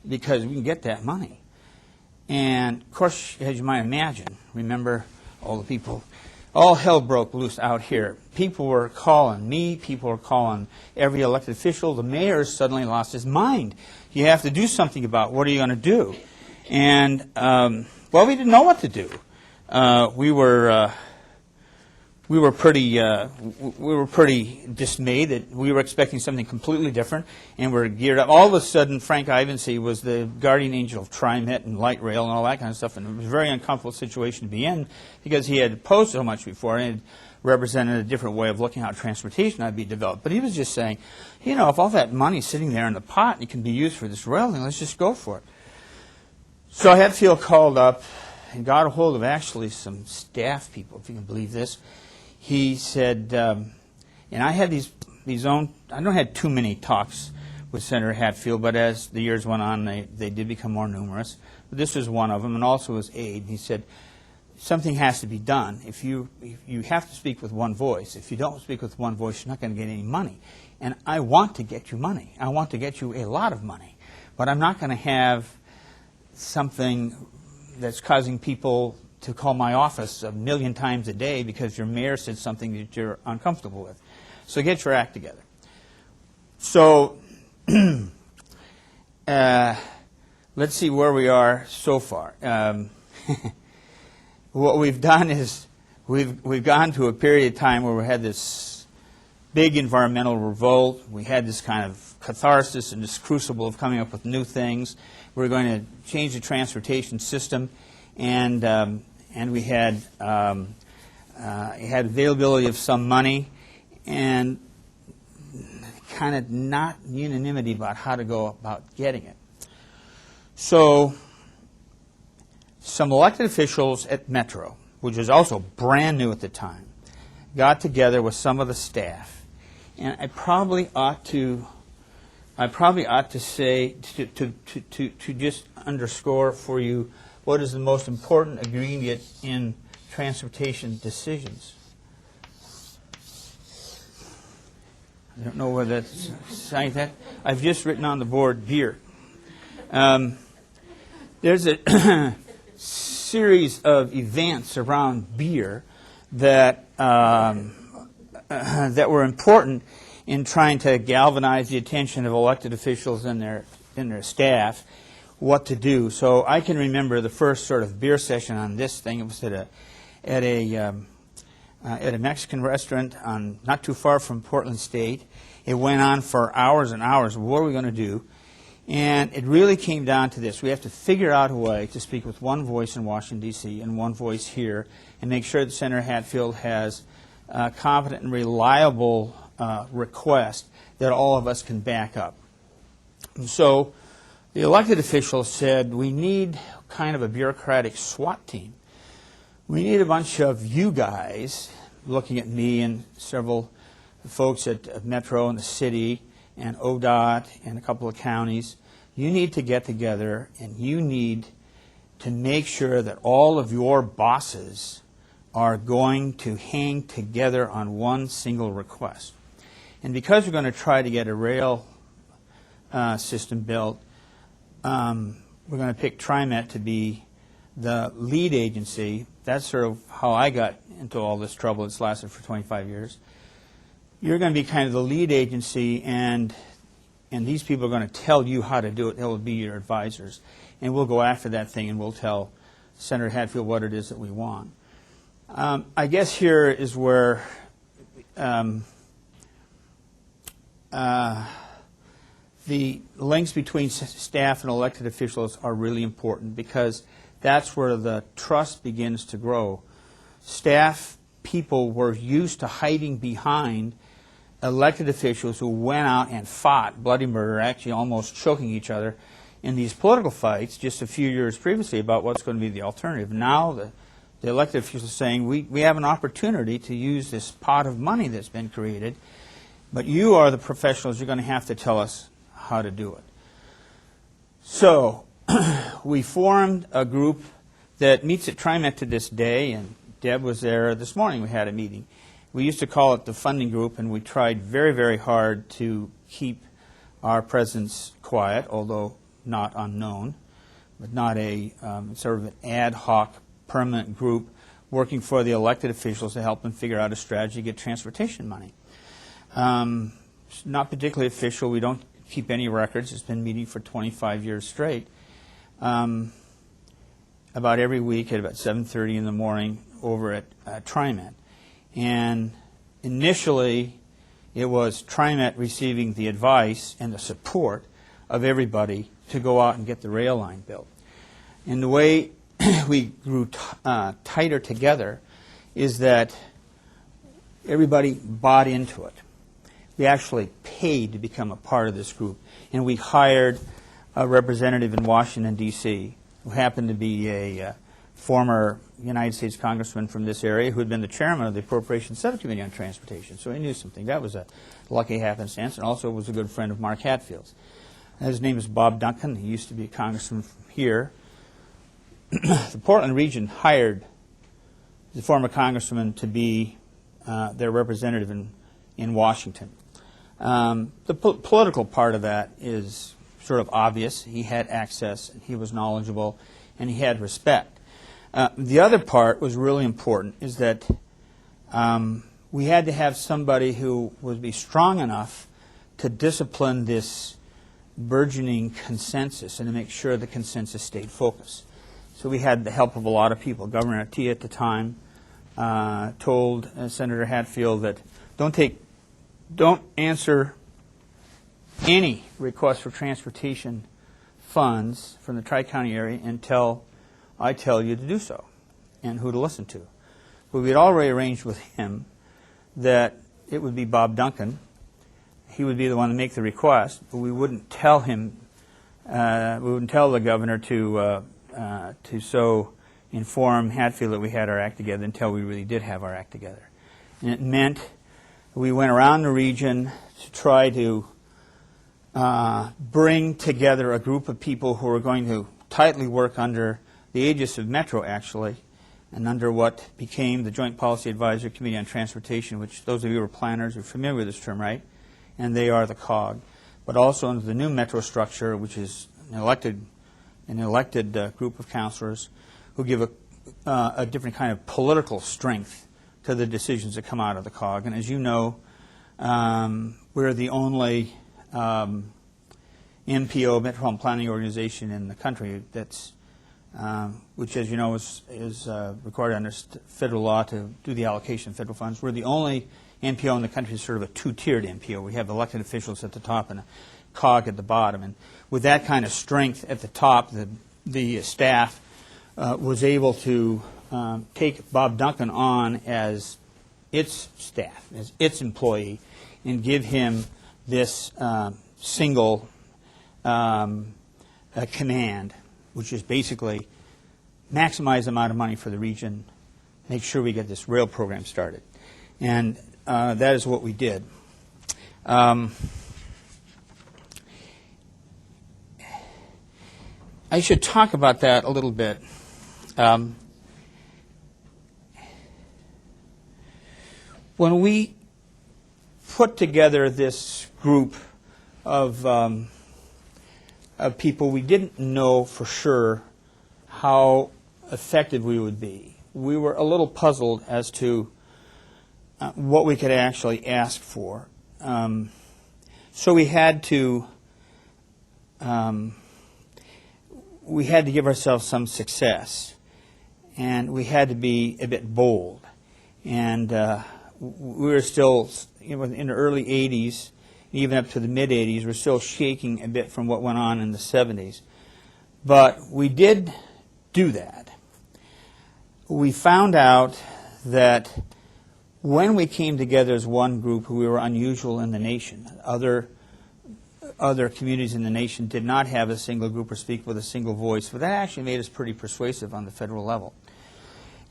because we can get that money. And, of course, as you might imagine, remember all the people, all hell broke loose out here. People were calling me. People were calling every elected official. The mayor suddenly lost his mind. You have to do something about what are you going to do? And, well, we didn't know what to do. We were pretty dismayed that we were expecting something completely different, and we're geared up. All of a sudden, Frank Ivany was the guardian angel of TriMet and light rail and all that kind of stuff, and it was a very uncomfortable situation to be in because he had opposed so much before and had represented a different way of looking at how transportation ought to be developed. But he was just saying, you know, if all that money's sitting there in the pot and it can be used for this rail thing, let's just go for it. So Hatfield called up and got a hold of actually some staff people, if you can believe this. He said, and I had these own, I don't have too many talks with Senator Hatfield, but as the years went on, they did become more numerous. But this was one of them, and also his aide. He said, something has to be done. If you have to speak with one voice. If you don't speak with one voice, you're not going to get any money. And I want to get you money. I want to get you a lot of money. But I'm not going to have something that's causing people to call my office 1 million times a day because your mayor said something that you're uncomfortable with. So get your act together. So let's see where we are so far. What we've done is we've gone to a period of time where we had this big environmental revolt. We had this kind of catharsis and this crucible of coming up with new things. We're going to change the transportation system, and we had availability of some money and kind of not unanimity about how to go about getting it. So some elected officials at Metro, which was also brand new at the time, got together with some of the staff, and I probably ought to say to just underscore for you what is the most important ingredient in transportation decisions. I don't know whether that's saying that. I've just written on the board beer. There's a series of events around beer that that were important in trying to galvanize the attention of elected officials and their staff what to do. So I can remember the first sort of beer session on this thing. It was at a Mexican restaurant not too far from Portland State. It went on for hours and hours. What are we going to do? And it really came down to this. We have to figure out a way to speak with one voice in Washington, D.C. and one voice here and make sure that Senator Hatfield has competent and reliable request that all of us can back up. And so the elected officials said, we need kind of a bureaucratic SWAT team. We need a bunch of you guys, looking at me and several folks at Metro and the city and ODOT and a couple of counties. You need to get together and you need to make sure that all of your bosses are going to hang together on one single request. And because we're going to try to get a rail system built, we're going to pick TriMet to be the lead agency. That's sort of how I got into all this trouble. It's lasted for 25 years. You're going to be kind of the lead agency, and these people are going to tell you how to do it. They will be your advisors. And we'll go after that thing, and we'll tell Senator Hatfield what it is that we want. I guess here is where the links between staff and elected officials are really important, because that's where the trust begins to grow. Staff people were used to hiding behind elected officials who went out and fought bloody murder, actually almost choking each other in these political fights just a few years previously about what's going to be the alternative. Now the elected officials are saying, we have an opportunity to use this pot of money that's been created, but you are the professionals. You're going to have to tell us how to do it. So we formed a group that meets at TriMet to this day, and Deb was there this morning. We had a meeting. We used to call it the funding group, and we tried very, very hard to keep our presence quiet, although not unknown, but not a sort of an ad hoc permanent group working for the elected officials to help them figure out a strategy to get transportation money. It's not particularly official. We don't keep any records. It's been meeting for 25 years straight. About every week at about 7:30 in the morning over at TriMet. And initially, it was TriMet receiving the advice and the support of everybody to go out and get the rail line built. And the way we grew tighter together is that everybody bought into it. We actually paid to become a part of this group. And we hired a representative in Washington, D.C., who happened to be a former United States congressman from this area who had been the chairman of the Appropriations Subcommittee on Transportation. So he knew something. That was a lucky happenstance, and also was a good friend of Mark Hatfield's. His name is Bob Duncan. He used to be a congressman from here. The Portland region hired the former congressman to be their representative in Washington. The political part of that is sort of obvious. He had access, and he was knowledgeable, and he had respect. The other part was really important, is that we had to have somebody who would be strong enough to discipline this burgeoning consensus and to make sure the consensus stayed focused. So we had the help of a lot of people. Governor Atiyeh at the time told Senator Hatfield that don't answer any request for transportation funds from the Tri-County area until I tell you to do so and who to listen to. But we had already arranged with him that it would be Bob Duncan. He would be the one to make the request, but we wouldn't tell him, we wouldn't tell the governor to so inform Hatfield that we had our act together until we really did have our act together. And it meant we went around the region to try to bring together a group of people who were going to tightly work under the aegis of Metro, actually, and under what became the Joint Policy Advisory Committee on Transportation, which those of you who are planners are familiar with this term, right? And they are the COG. But also under the new Metro structure, which is an elected group of counselors who give a different kind of political strength to the decisions that come out of the COG. And as you know, we're the only MPO, Metropolitan Planning Organization, in the country that's which, as you know, is required under federal law to do the allocation of federal funds. We're the only MPO in the country that's sort of a two-tiered MPO. We have elected officials at the top and a COG at the bottom. And with that kind of strength at the top, the staff was able to take Bob Duncan on as its staff, as its employee, and give him this single command, which is basically maximize the amount of money for the region, make sure we get this rail program started. And that is what we did. I should talk about that a little bit. When we put together this group of people, we didn't know for sure how effective we would be. We were a little puzzled as to what we could actually ask for. So we had to give ourselves some success, and we had to be a bit bold. And we were still, in the early 80s, even up to the mid-80s, we're still shaking a bit from what went on in the 70s. But we did do that. We found out that when we came together as one group, we were unusual in the nation. Other communities in the nation did not have a single group or speak with a single voice, but that actually made us pretty persuasive on the federal level.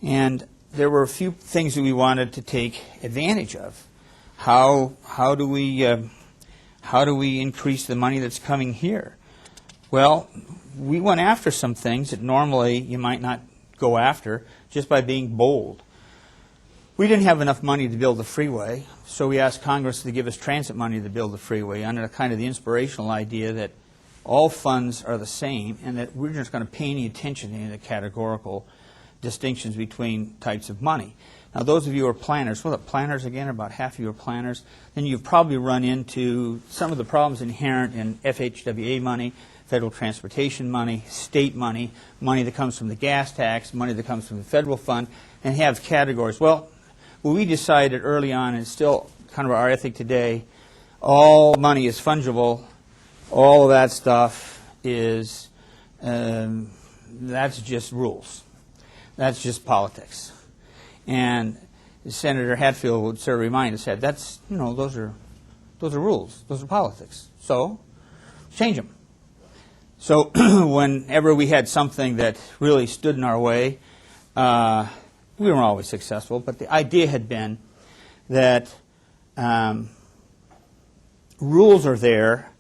And there were a few things that we wanted to take advantage of. How do we increase the money that's coming here? Well, we went after some things that normally you might not go after just by being bold. We didn't have enough money to build the freeway, so we asked Congress to give us transit money to build the freeway under kind of the inspirational idea that all funds are the same and that we're just going to pay any attention to any of the categorical distinctions between types of money. Now, those of you who are planners, well, the planners again, about half of you are planners, then you've probably run into some of the problems inherent in FHWA money, federal transportation money, state money, money that comes from the gas tax, money that comes from the federal fund, and have categories. Well, what we decided early on, and it's still kind of our ethic today, all money is fungible. All of that stuff is, that's just rules. That's just politics. And Senator Hatfield would sort of remind us that that's, those are rules. Those are politics. So change them. So whenever we had something that really stood in our way, we weren't always successful, but the idea had been that rules are there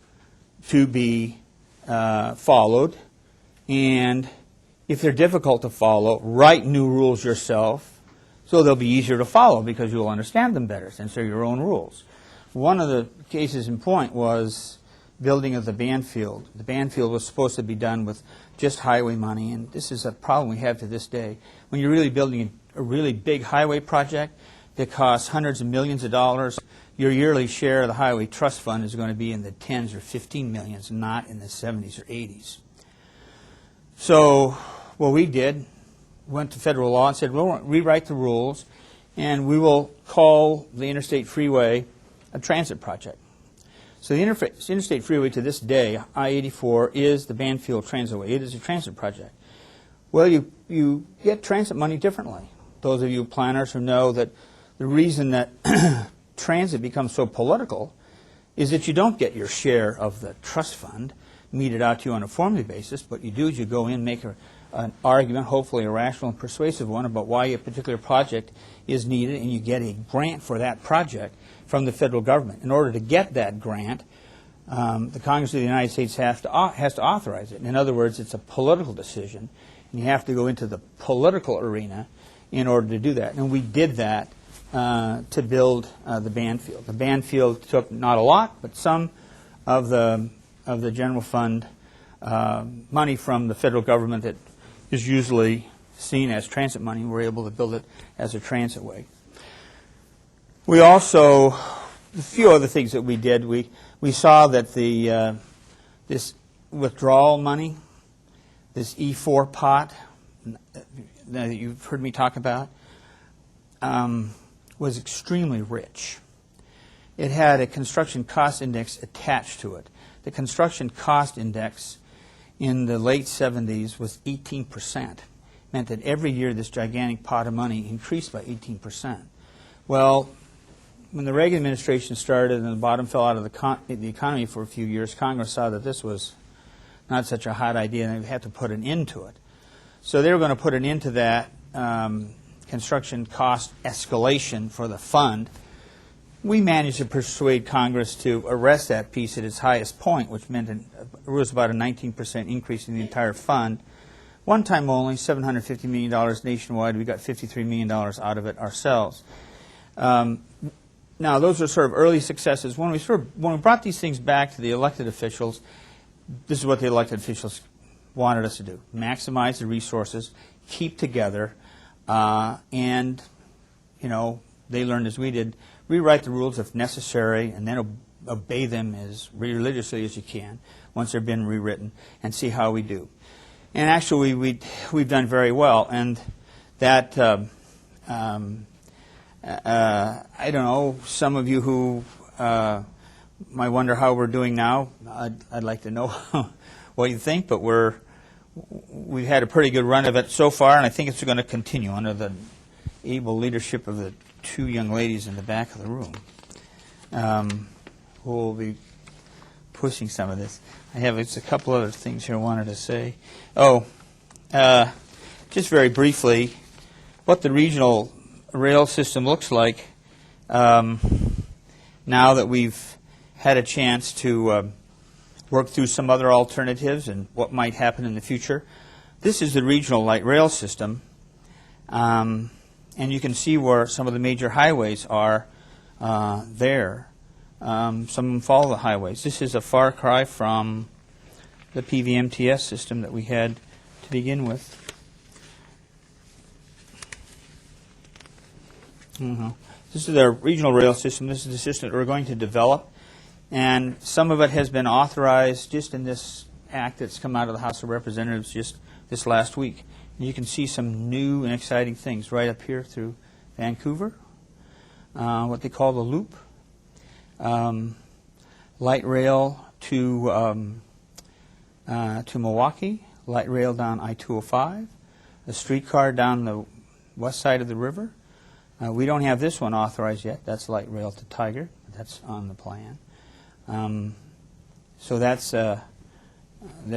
to be followed, and if they're difficult to follow, write new rules yourself so they'll be easier to follow because you'll understand them better since they're your own rules. One of the cases in point was building of the Banfield. The Banfield was supposed to be done with just highway money, and this is a problem we have to this day. When you're really building a really big highway project that costs hundreds of millions of dollars, your yearly share of the Highway Trust Fund is going to be in the 10s or 15 millions, not in the 70s or 80s. So what we did, went to federal law and said, we'll rewrite the rules, and we will call the Interstate Freeway a transit project. So the Interstate Freeway to this day, I-84, is the Banfield Transitway. It is a transit project. Well, you get transit money differently. Those of you planners who know that the reason that transit becomes so political is that you don't get your share of the trust fund meted out to you on a formula basis. What you do is you go in, make an argument, hopefully a rational and persuasive one, about why a particular project is needed, and you get a grant for that project from the federal government. In order to get that grant, the Congress of the United States has to authorize it. In other words, it's a political decision, and you have to go into the political arena in order to do that. And we did that to build the Banfield. The Banfield took not a lot, but some of the general fund money from the federal government that is usually seen as transit money. We're able to build it as a transitway. We also, a few other things that we did, we saw that this withdrawal money, this E4 pot that you've heard me talk about, was extremely rich. It had a construction cost index attached to it. The construction cost index in the late 70s was 18%. Meant that every year this gigantic pot of money increased by 18%. Well, when the Reagan administration started and the bottom fell out of the economy for a few years, Congress saw that this was not such a hot idea, and they had to put an end to it. So they were going to put an end to that construction cost escalation for the fund. We managed to persuade Congress to arrest that piece at its highest point, which meant it was about a 19% increase in the entire fund. One time only, $750 million nationwide. We got $53 million out of it ourselves. Now, those are sort of early successes. When we brought these things back to the elected officials, this is what the elected officials wanted us to do: maximize the resources, keep together, and they learned as we did, rewrite the rules if necessary, and then obey them as religiously as you can once they've been rewritten, and see how we do. And actually, we've done very well, and that. I don't know, some of you who might wonder how we're doing now. I'd like to know what you think, but we've had a pretty good run of it so far, and I think it's going to continue under the able leadership of the two young ladies in the back of the room who will be pushing some of this. I have a couple other things here I wanted to say. Just very briefly, what the regional rail system looks like now that we've had a chance to work through some other alternatives and what might happen in the future. This is the regional light rail system, and you can see where some of the major highways are there. Some of them follow the highways. This is a far cry from the PVMTS system that we had to begin with. This is our regional rail system. This is the system that we're going to develop, and some of it has been authorized just in this act that's come out of the House of Representatives just this last week. And you can see some new and exciting things right up here through Vancouver, what they call the loop, light rail to Milwaukee, light rail down I-205, a streetcar down the west side of the river. We don't have this one authorized yet. That's light rail to Tiger. That's on the plan. So that's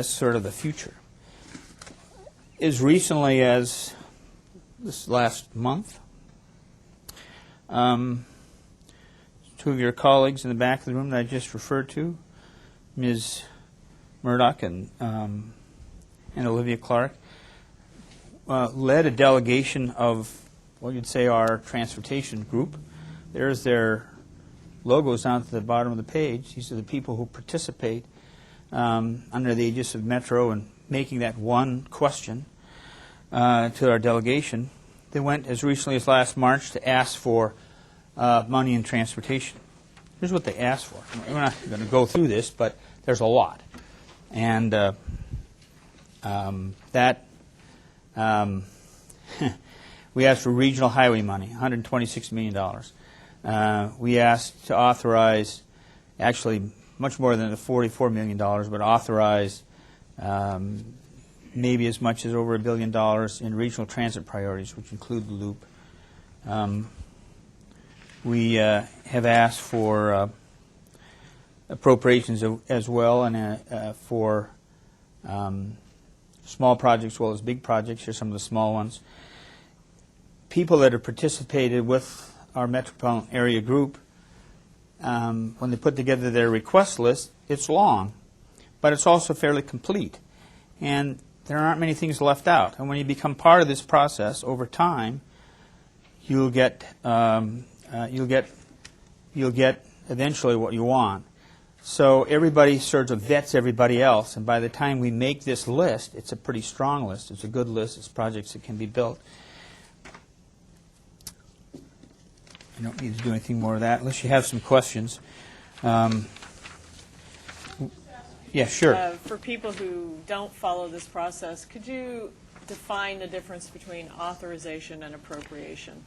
sort of the future. As recently as this last month, two of your colleagues in the back of the room that I just referred to, Ms. Murdock and Olivia Clark, led a delegation of what you'd say our transportation group. There's their logos down at the bottom of the page. These are the people who participate under the aegis of Metro and making that one question to our delegation. They went as recently as last March to ask for money in transportation. Here's what they asked for. We're not going to go through this, but there's a lot. And we asked for regional highway money, $126 million. We asked to authorize, actually much more than the $44 million, but authorize maybe as much as over $1 billion in regional transit priorities, which include the loop. We have asked for appropriations as well, and for small projects as well as big projects. Here's some of the small ones. People that have participated with our metropolitan area group, when they put together their request list, it's long, but it's also fairly complete. And there aren't many things left out. And when you become part of this process over time, you'll get eventually what you want. So everybody sort of vets everybody else, and by the time we make this list, it's a pretty strong list. It's a good list. It's projects that can be built. I don't need to do anything more of that unless you have some questions. Yeah, sure. For people who don't follow this process, could you define the difference between authorization and appropriation?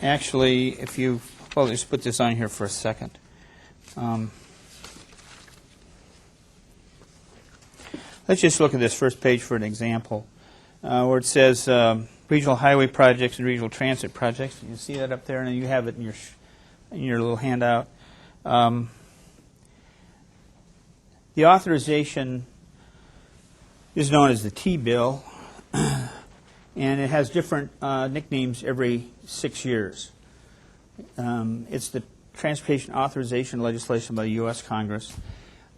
Actually, if you, well, let's put this on here for a second. Let's just look at this first page for an example, where it says regional highway projects and regional transit projects. You can see that up there, and you have it in your little handout. The authorization is known as the T-bill, and it has different nicknames every 6 years. It's the transportation authorization legislation by the U.S. Congress.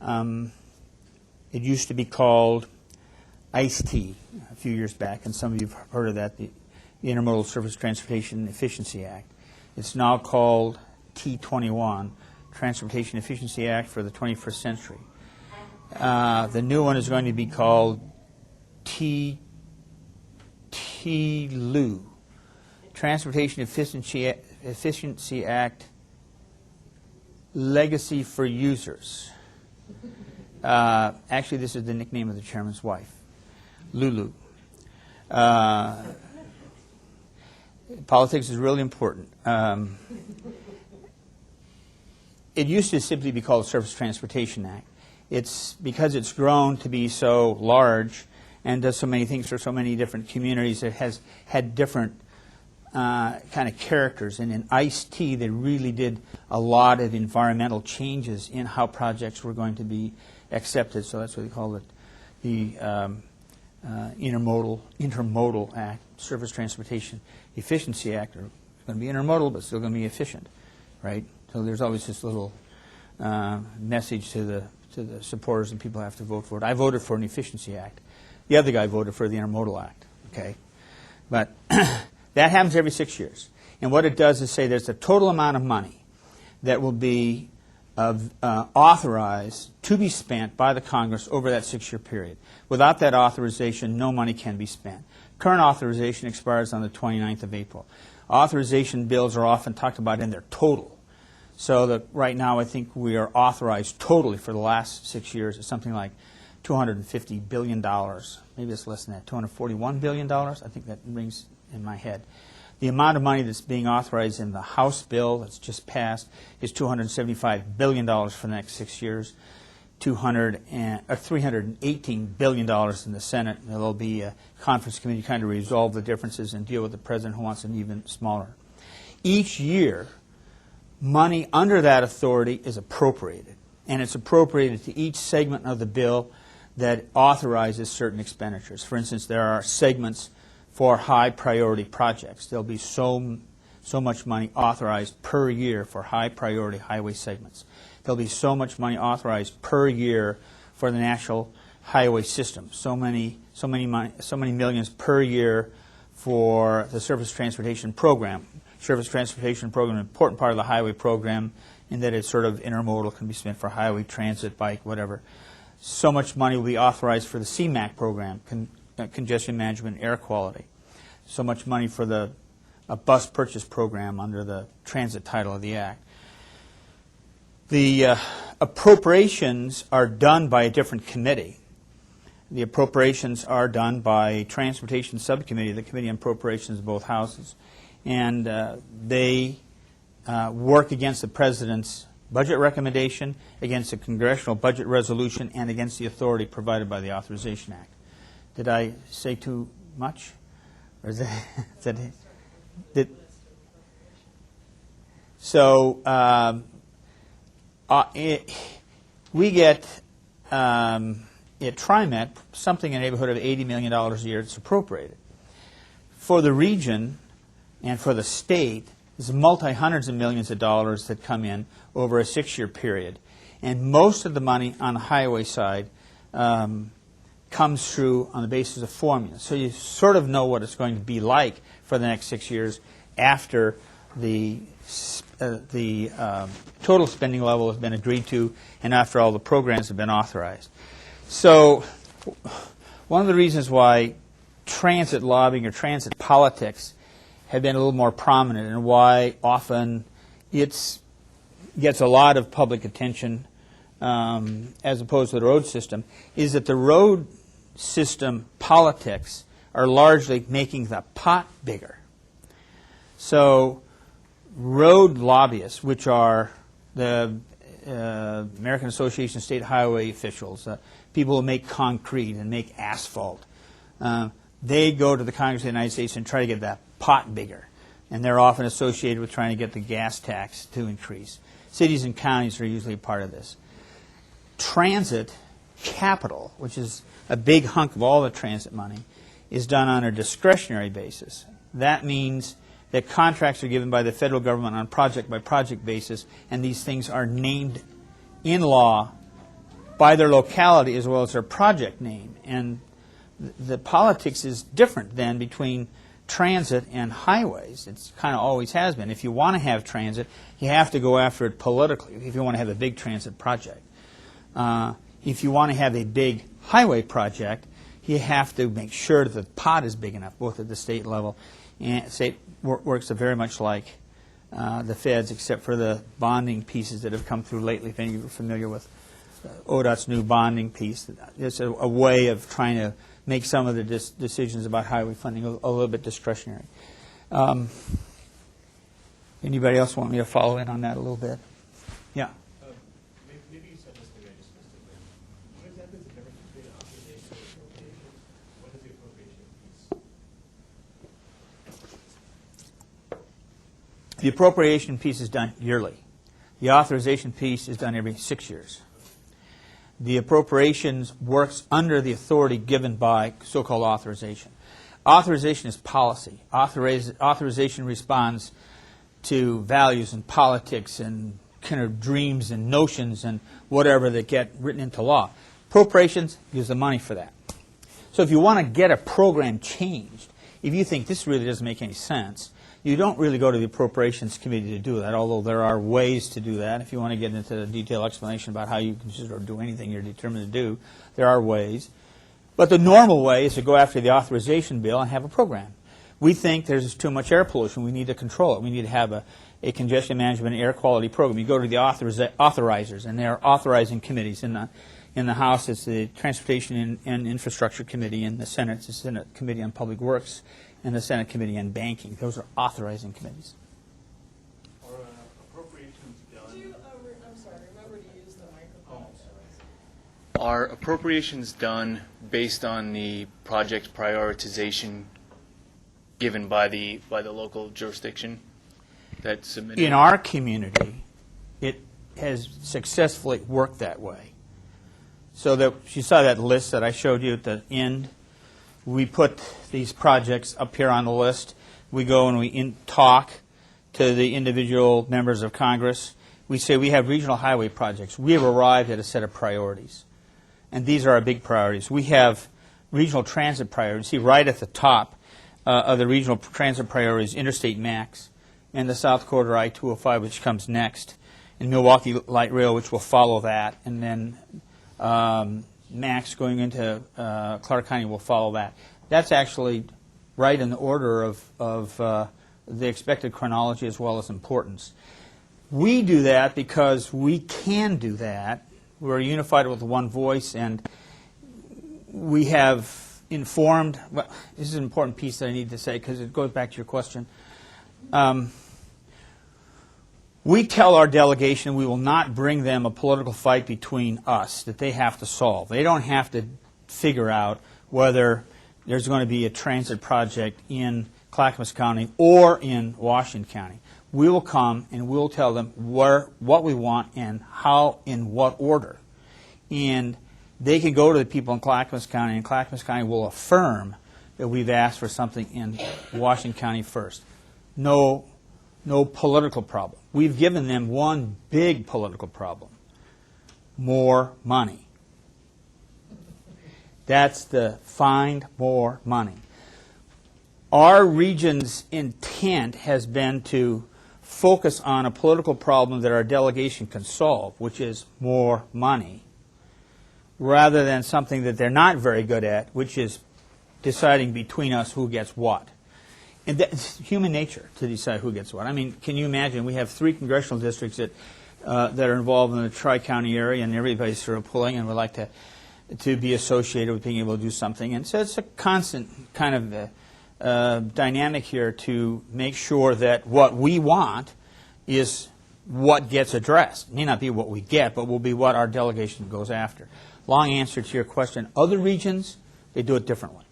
It used to be called ICE-T a few years back, and some of you have heard of that, the Intermodal Surface Transportation Efficiency Act. It's now called T21, Transportation Efficiency Act for the 21st Century. The new one is going to be called TLU, Transportation Efficiency Act Legacy for Users. Actually, this is the nickname of the chairman's wife, Lulu. Politics is really important. It used to simply be called the Surface Transportation Act. It's because it's grown to be so large and does so many things for so many different communities. It has had different kind of characters. And in ICE-T, they really did a lot of environmental changes in how projects were going to be accepted. So that's what they call it, the Intermodal Act, Surface Transportation Efficiency Act. It's going to be intermodal, but still going to be efficient, right? So there's always this little message to the supporters, and people have to vote for it. I voted for an Efficiency Act. The other guy voted for the Intermodal Act, okay? But that happens every 6 years. And what it does is say there's a total amount of money that will be authorized to be spent by the Congress over that 6-year period. Without that authorization, no money can be spent. Current authorization expires on the 29th of April. Authorization bills are often talked about in their total. So that right now I think we are authorized totally for the last 6 years at something like $250 billion. Maybe it's less than that, $241 billion. I think that rings in my head. The amount of money that's being authorized in the House bill that's just passed is $275 billion for the next 6 years, $318 billion in the Senate. And there'll be a conference committee kind of resolve the differences and deal with the president who wants an even smaller. Each year, money under that authority is appropriated, and it's appropriated to each segment of the bill that authorizes certain expenditures. For instance, there are segments for high priority projects. There'll be so much money authorized per year for high priority highway segments. There'll be so much money authorized per year for the national highway system. So many millions per year for the Surface Transportation Program. Surface Transportation Program, an important part of the highway program in that it's sort of intermodal, can be spent for highway, transit, bike, whatever. So much money will be authorized for the CMAQ program, congestion management, air quality. So much money for the bus purchase program under the transit title of the Act. The appropriations are done by a different committee. The appropriations are done by Transportation Subcommittee, the Committee on Appropriations of both houses. And they work against the President's budget recommendation, against the Congressional budget resolution, and against the authority provided by the Authorization Act. Did I say too much? Or is that so we get at TriMet something in the neighborhood of $80 million a year that's appropriated. For the region and for the state, there's multi-hundreds of millions of dollars that come in over a 6-year period. And most of the money on the highway side comes through on the basis of formulas. So you sort of know what it's going to be like for the next 6 years after the total spending level has been agreed to and after all the programs have been authorized. So one of the reasons why transit lobbying or transit politics have been a little more prominent and why often it gets a lot of public attention as opposed to the road system is that the road system politics are largely making the pot bigger. So road lobbyists, which are the American Association of State Highway Officials, people who make concrete and make asphalt, they go to the Congress of the United States and try to get that pot bigger. And they're often associated with trying to get the gas tax to increase. Cities and counties are usually a part of this. Transit capital, which is a big hunk of all the transit money, is done on a discretionary basis. That means that contracts are given by the federal government on a project-by-project basis, and these things are named in law by their locality as well as their project name. And the politics is different than between transit and highways. It's kind of always has been. If you want to have transit, you have to go after it politically if you want to have a big transit project. If you want to have a big highway project, you have to make sure that the pot is big enough, both at the state level. And state works very much like the feds, except for the bonding pieces that have come through lately. If any of you are familiar with ODOT's new bonding piece, it's a way of trying to make some of the decisions about highway funding a little bit discretionary. Anybody else want me to follow in on that a little bit? Yeah. Maybe you said this to me, I just missed it. What exactly is the difference between authorization and appropriation? What is the appropriation piece? The appropriation piece is done yearly. The authorization piece is done every 6 years. The appropriations works under the authority given by so-called authorization. Authorization is policy. Authorization responds to values and politics and kind of dreams and notions and whatever that get written into law. Appropriations gives the money for that. So if you want to get a program changed, if you think this really doesn't make any sense, you don't really go to the Appropriations Committee to do that, although there are ways to do that. If you want to get into a detailed explanation about how you can sort of do anything you're determined to do, there are ways. But the normal way is to go after the authorization bill and have a program. We think there's too much air pollution. We need to control it. We need to have a congestion management and air quality program. You go to the authorizers, and there are authorizing committees. In the House, it's the Transportation and Infrastructure Committee. In the Senate, it's the Senate Committee on Public Works and the Senate Committee on Banking. Those are authorizing committees. Or appropriations done. Could you, I'm sorry, remember to use the microphone. Are appropriations done based on the project prioritization given by the local jurisdiction that's submitted? In our community, it has successfully worked that way. So that you saw that list that I showed you at the end. We put these projects up here on the list. We go and we talk to the individual members of Congress. We say we have regional highway projects. We have arrived at a set of priorities. And these are our big priorities. We have regional transit priorities. See, right at the top of the regional transit priorities, Interstate Max, and the South Corridor I-205, which comes next, and Milwaukee Light Rail, which will follow that, and then Max going into Clark County will follow that. That's actually right in the order of the expected chronology as well as importance. We do that because we can do that. We're unified with one voice, and we have informed. Well, this is an important piece that I need to say because it goes back to your question. We tell our delegation we will not bring them a political fight between us that they have to solve. They don't have to figure out whether there's going to be a transit project in Clackamas County or in Washington County. We will come and we'll tell them what we want and how, in what order. And they can go to the people in Clackamas County, and Clackamas County will affirm that we've asked for something in Washington County first. No political problem. We've given them one big political problem: more money. That's the find more money. Our region's intent has been to focus on a political problem that our delegation can solve, which is more money, rather than something that they're not very good at, which is deciding between us who gets what. And that's human nature to decide who gets what. I mean, can you imagine? We have 3 congressional districts that are involved in the Tri-County area, and everybody's sort of pulling, and would like to be associated with being able to do something. And so it's a constant kind of dynamic here to make sure that what we want is what gets addressed. It may not be what we get, but will be what our delegation goes after. Long answer to your question. Other regions, they do it differently.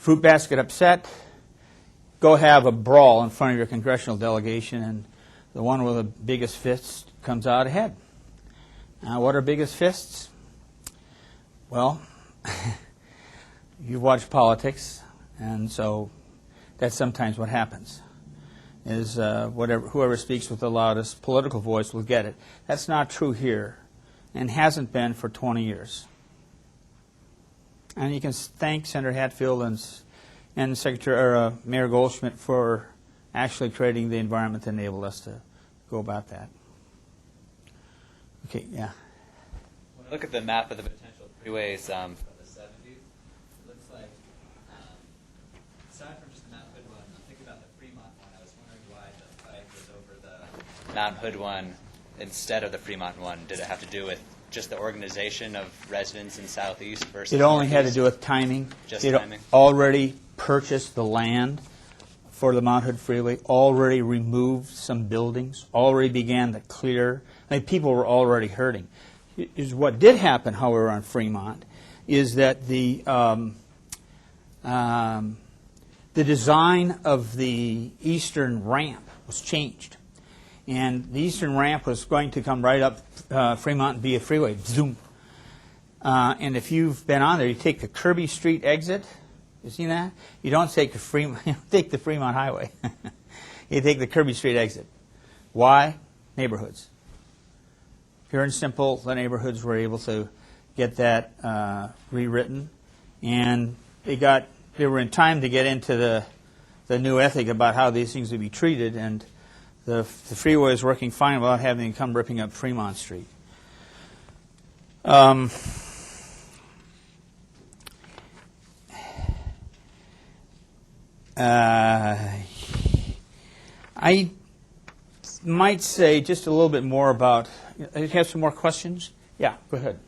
fruit basket upset, go have a brawl in front of your congressional delegation, and the one with the biggest fist comes out ahead. Now, what are biggest fists? Well, you watch politics, and so that's sometimes what happens. Is whoever speaks with the loudest political voice will get it. That's not true here, and hasn't been for 20 years. And you can thank Senator Hatfield and Mayor Goldschmidt for actually creating the environment that enabled us to go about that. Okay, yeah. When I look at the map of the potential freeways from the 70s, it looks like, aside from just the Mount Hood one, I'm thinking about the Fremont one. I was wondering why the Pike was over the Mount Hood one instead of the Fremont one. Did it have to do with just the organization of residents in Southeast versus It only had to Northeast? do with timing. Just It timing? already purchased the land for the Mount Hood Freeway, already removed some buildings, already began to clear. I mean, people were already hurting. What did happen, however, on Fremont is that the design of the eastern ramp was changed. And the eastern ramp was going to come right up Fremont and be a freeway. Zoom. And if you've been on there, you take the Kirby Street exit. You seen that? You don't take the Fremont Highway. You take the Kirby Street exit. Why? Neighborhoods. Pure and simple, the neighborhoods were able to get that rewritten, and they were in time to get into the new ethic about how these things would be treated, and the freeway is working fine without having to come ripping up Fremont Street. I might say just a little bit more about. You have some more questions? Yeah, go ahead.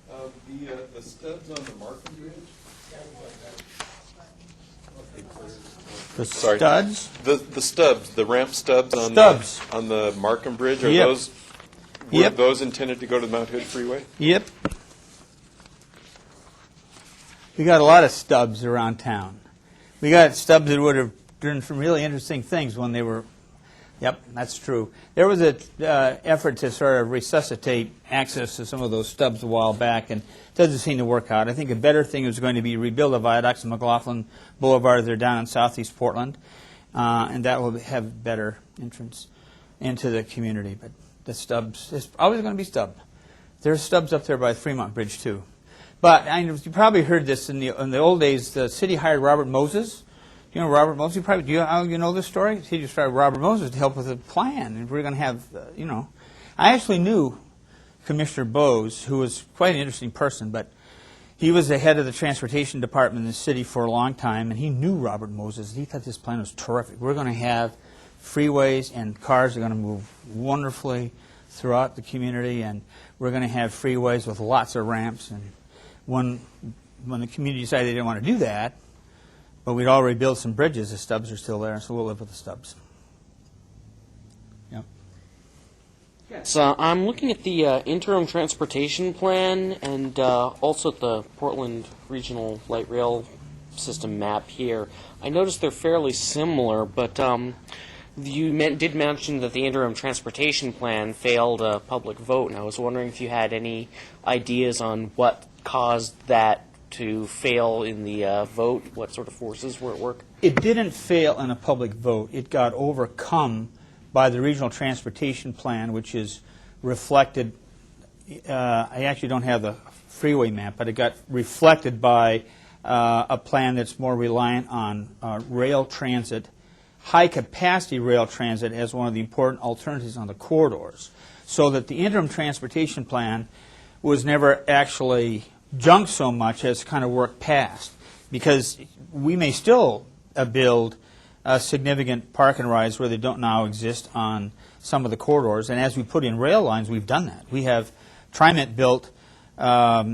The stubs on the Markham Bridge? The Sorry. studs? The stubs, the ramp stubs on Stubs. on the Markham Bridge, are Yep. those Yep. those intended to go to the Mount Hood Freeway? Yep. We got a lot of stubs around town. We got stubs that would have done some really interesting things when they were. Yep, that's true. There was an effort to sort of resuscitate access to some of those stubs a while back, and it doesn't seem to work out. I think a better thing is going to be rebuild the viaducts in McLaughlin Boulevard. They're down in southeast Portland, and that will have better entrance into the community. But the stubs, there's always going to be stub. There's stubs up there by the Fremont Bridge too. But you probably heard this in the old days. The city hired Robert Moses. You know Robert Moses? You know this story? He just hired Robert Moses to help with the plan, and we're going to have, I actually knew Commissioner Bose, who was quite an interesting person, but he was the head of the transportation department in the city for a long time, and he knew Robert Moses. He thought this plan was terrific. We're going to have freeways, and cars are going to move wonderfully throughout the community, and we're going to have freeways with lots of ramps. And when the community decided they didn't want to do that, but we'd already built some bridges, the stubs are still there, so we'll live with the stubs. Yep. So I'm looking at the interim transportation plan and also the Portland Regional Light Rail System map here. I noticed they're fairly similar, but you did mention that the interim transportation plan failed a public vote, and I was wondering if you had any ideas on what caused that to fail in the vote. What sort of forces were at work? It didn't fail in a public vote. It got overcome by the regional transportation plan, which is reflected. I actually don't have the freeway map, but it got reflected by a plan that's more reliant on rail transit, high-capacity rail transit as one of the important alternatives on the corridors, so that the interim transportation plan was never actually junked so much as kind of worked past, because we may still build significant park and rides where they don't now exist on some of the corridors, and as we put in rail lines, we've done that. We have TriMet built a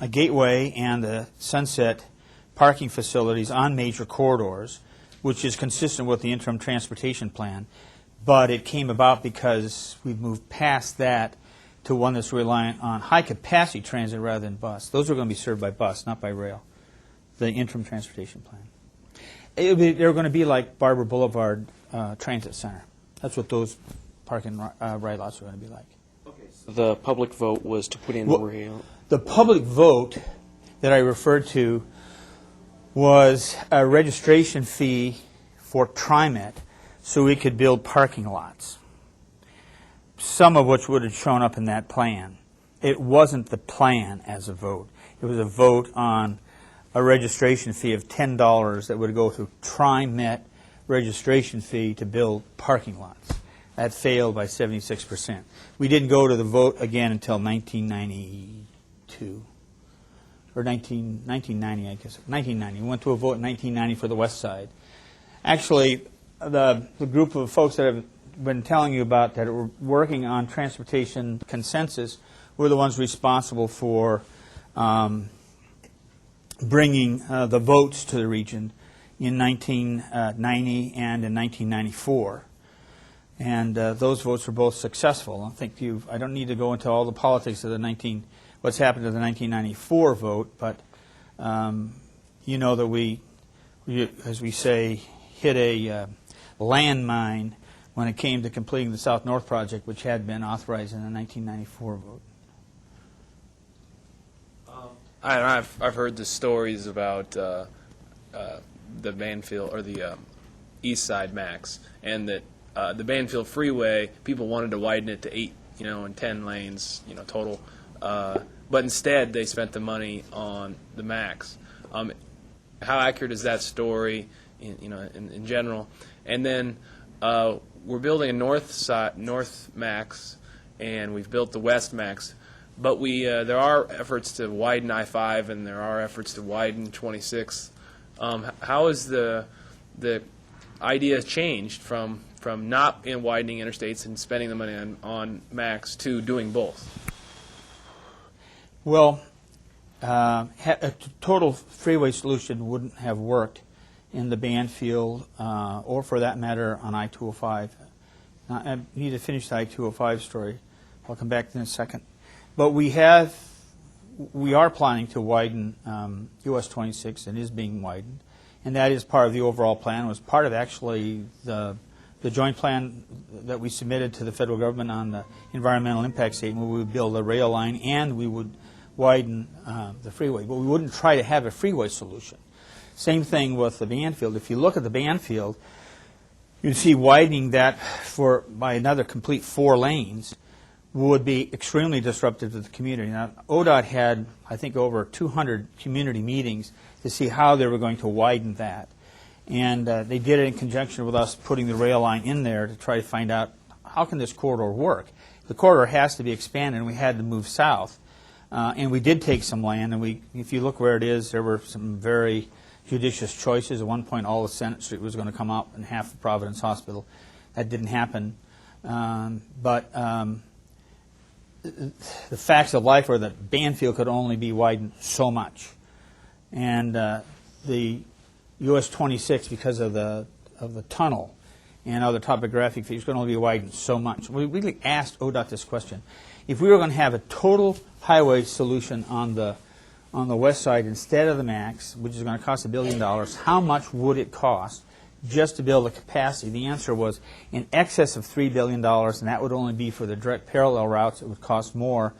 Gateway and the Sunset parking facilities on major corridors, which is consistent with the interim transportation plan, but it came about because we've moved past that to one that's reliant on high-capacity transit rather than bus. Those are going to be served by bus, not by rail. the interim transportation plan. They're going to be like Barber Boulevard Transit Center. That's what those parking ride lots are going to be like. The public vote was to put in Well, rail. The public vote that I referred to was a registration fee for TriMet so we could build parking lots, some of which would have shown up in that plan. It wasn't the plan as a vote. It was a vote on a registration fee of $10 that would go to TriMet registration fee to build parking lots. That failed by 76%. We didn't go to the vote again until 1992, or 1990, I guess. 1990. We went to a vote in 1990 for the West Side. Actually, the group of folks that I've been telling you about that were working on transportation consensus were the ones responsible for bringing the votes to the region in 1990 and in 1994. And those votes were both successful. I don't need to go into all the politics of what's happened to the 1994 vote, but you know that we, as we say, hit a landmine when it came to completing the South-North project, which had been authorized in the 1994 vote. I've heard the stories about the Banfield or the East Side Max, and that the Banfield Freeway, people wanted to widen it to 8, and 10 lanes, total. But instead, they spent the money on the Max. How accurate is that story, in general? And then we're building a North Max, and we've built the West Max. But there are efforts to widen I-5, and there are efforts to widen 26. How has the idea changed from not widening interstates and spending the money on Max to doing both? Well, a total freeway solution wouldn't have worked in the Banfield or, for that matter, on I-205. Now, I need to finish the I-205 story. I'll come back to that in a second. But we are planning to widen US 26, and is being widened, and that is part of the overall plan. It was part of actually the joint plan that we submitted to the federal government on the environmental impact statement, where we would build a rail line and we would widen the freeway. But we wouldn't try to have a freeway solution. Same thing with the Banfield. If you look at the Banfield, you see widening that by another complete 4 lanes would be extremely disruptive to the community. Now, ODOT had, I think, over 200 community meetings to see how they were going to widen that. And they did it in conjunction with us putting the rail line in there to try to find out how can this corridor work. The corridor has to be expanded, and we had to move south. And we did take some land, and if you look where it is, there were some very judicious choices. At one point, all of Senate Street was going to come out and half of Providence Hospital. That didn't happen. But the facts of life are that Banfield could only be widened so much. And the US 26, because of the tunnel and other topographic features, could only be widened so much. We really asked ODOT this question. If we were going to have a total highway solution on the west side instead of the Max, which is going to cost $1 billion, how much would it cost just to build the capacity? The answer was in excess of $3 billion, and that would only be for the direct parallel routes. It would cost more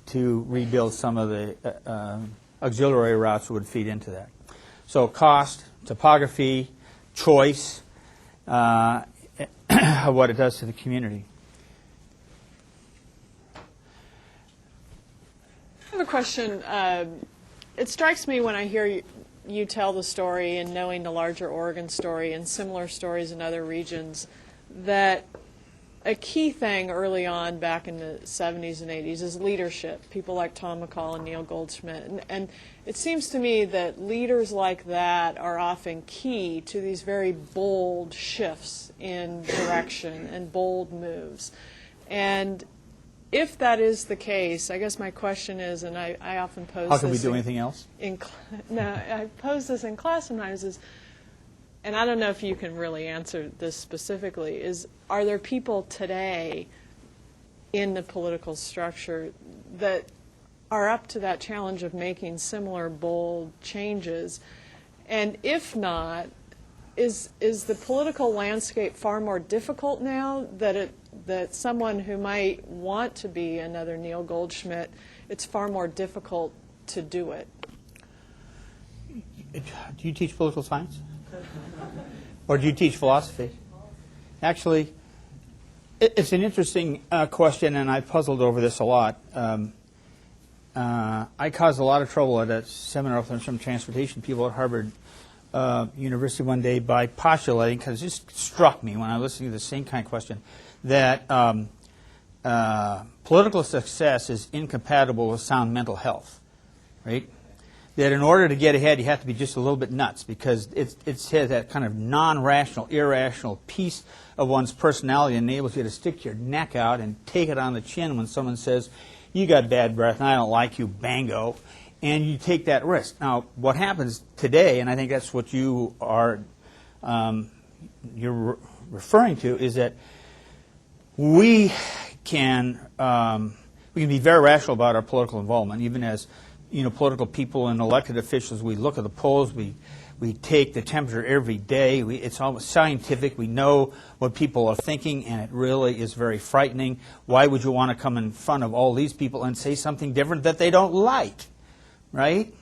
to rebuild some of the auxiliary routes that would feed into that. So cost, topography, choice, what it does to the community. I have a question. It strikes me when I hear you tell the story and knowing the larger Oregon story and similar stories in other regions, that a key thing early on back in the 70s and 80s is leadership, people like Tom McCall and Neil Goldschmidt. And it seems to me that leaders like that are often key to these very bold shifts in direction and bold moves. And if that is the case, I guess my question is, and I often pose How can this we do anything else? I pose this in class sometimes, and I don't know if you can really answer this specifically, are there people today in the political structure that are up to that challenge of making similar bold changes? And if not, is the political landscape far more difficult now that someone who might want to be another Neil Goldschmidt, it's far more difficult to do it? Do you teach political science? Or do you teach philosophy? Actually, it's an interesting question, and I've puzzled over this a lot. I caused a lot of trouble at a seminar with some transportation people at Harvard University one day by postulating, because it just struck me when I was listening to the same kind of question, that political success is incompatible with sound mental health, right? That in order to get ahead, you have to be just a little bit nuts, because it has that kind of non-rational, irrational piece of one's personality that enables you to stick your neck out and take it on the chin when someone says, you got bad breath and I don't like you, bango, and you take that risk. Now, what happens today, and I think that's what you are you're referring to, is that we can be very rational about our political involvement, even as political people and elected officials. We look at the polls. We take the temperature every day. It's almost scientific. We know what people are thinking, and it really is very frightening. Why would you want to come in front of all these people and say something different that they don't like, right?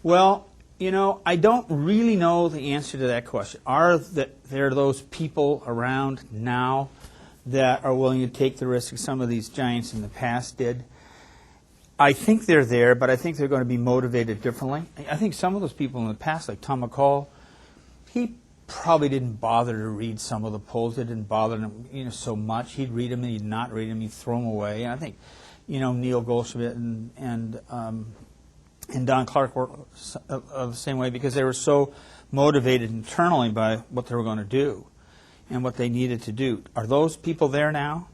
Well, I don't really know the answer to that question. Are there those people around now that are willing to take the risk some of these giants in the past did? I think they're there, but I think they're going to be motivated differently. I think some of those people in the past, like Tom McCall, he probably didn't bother to read some of the polls. It didn't bother him, so much. He'd read them and he'd not read them. He'd throw them away. And I think, Neil Goldschmidt and Don Clark were the same way, because they were so motivated internally by what they were going to do and what they needed to do. Are those people there now?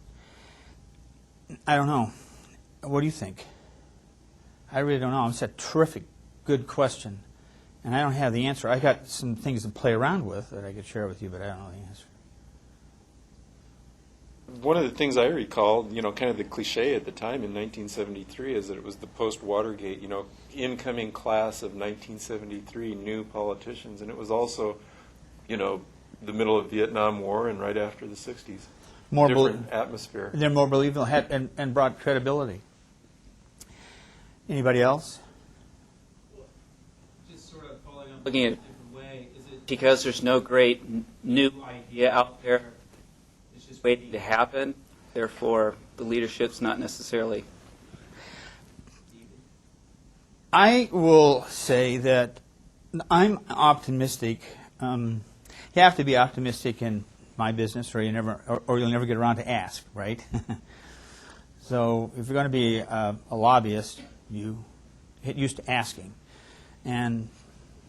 I don't know. What do you think? I really don't know. It's a terrific, good question, and I don't have the answer. I got some things to play around with that I could share with you, but I don't know the answer. One of the things I recall, kind of the cliche at the time in 1973 is that it was the post-Watergate, incoming class of 1973 new politicians, and it was also, the middle of Vietnam War and right after the 60s. More different atmosphere. They're more believable and brought credibility. Anybody else? Just sort of following up, looking at it a different way, is it because there's no great new idea out there, it's just waiting to happen, therefore the leadership's not necessarily... I will say that I'm optimistic. You have to be optimistic in my business, or you'll never get around to ask, right? So if you're going to be a lobbyist, you get used to asking, and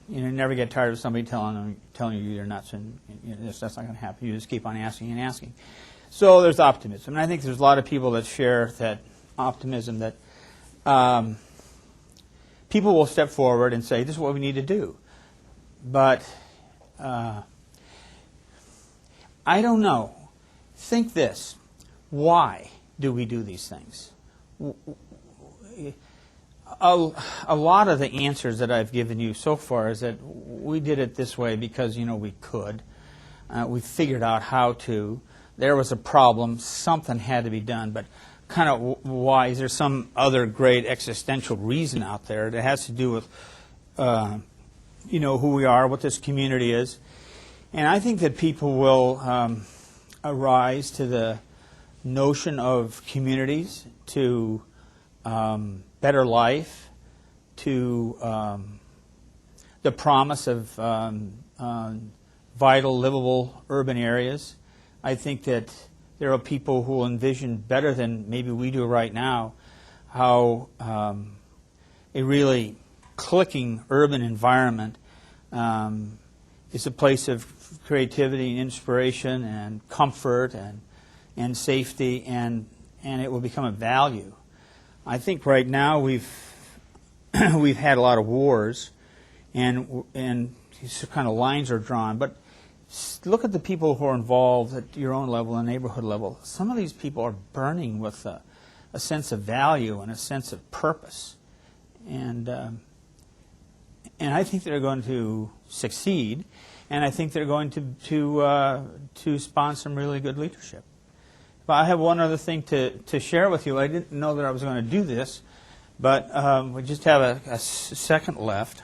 you never get tired of somebody telling you you're nuts, and that's not going to happen. You just keep on asking and asking. So there's optimism, and I think there's a lot of people that share that optimism, that people will step forward and say, this is what we need to do. But I don't know. Think this. Why do we do these things? A lot of the answers that I've given you so far is that we did it this way because, we could. We figured out how to. There was a problem. Something had to be done. But kind of why? Is there some other great existential reason out there that has to do with, who we are, what this community is? And I think that people will arise to the notion of communities, to better life, to the promise of vital, livable urban areas. I think that there are people who will envision better than maybe we do right now how a really clicking urban environment is a place of creativity and inspiration and comfort and safety, and it will become a value. I think right now we've had a lot of wars, and these kind of lines are drawn. But look at the people who are involved at your own level and neighborhood level. Some of these people are burning with a sense of value and a sense of purpose. And I think they're going to succeed, and I think they're going to spawn some really good leadership. But I have one other thing to share with you. I didn't know that I was going to do this, but we just have a second left.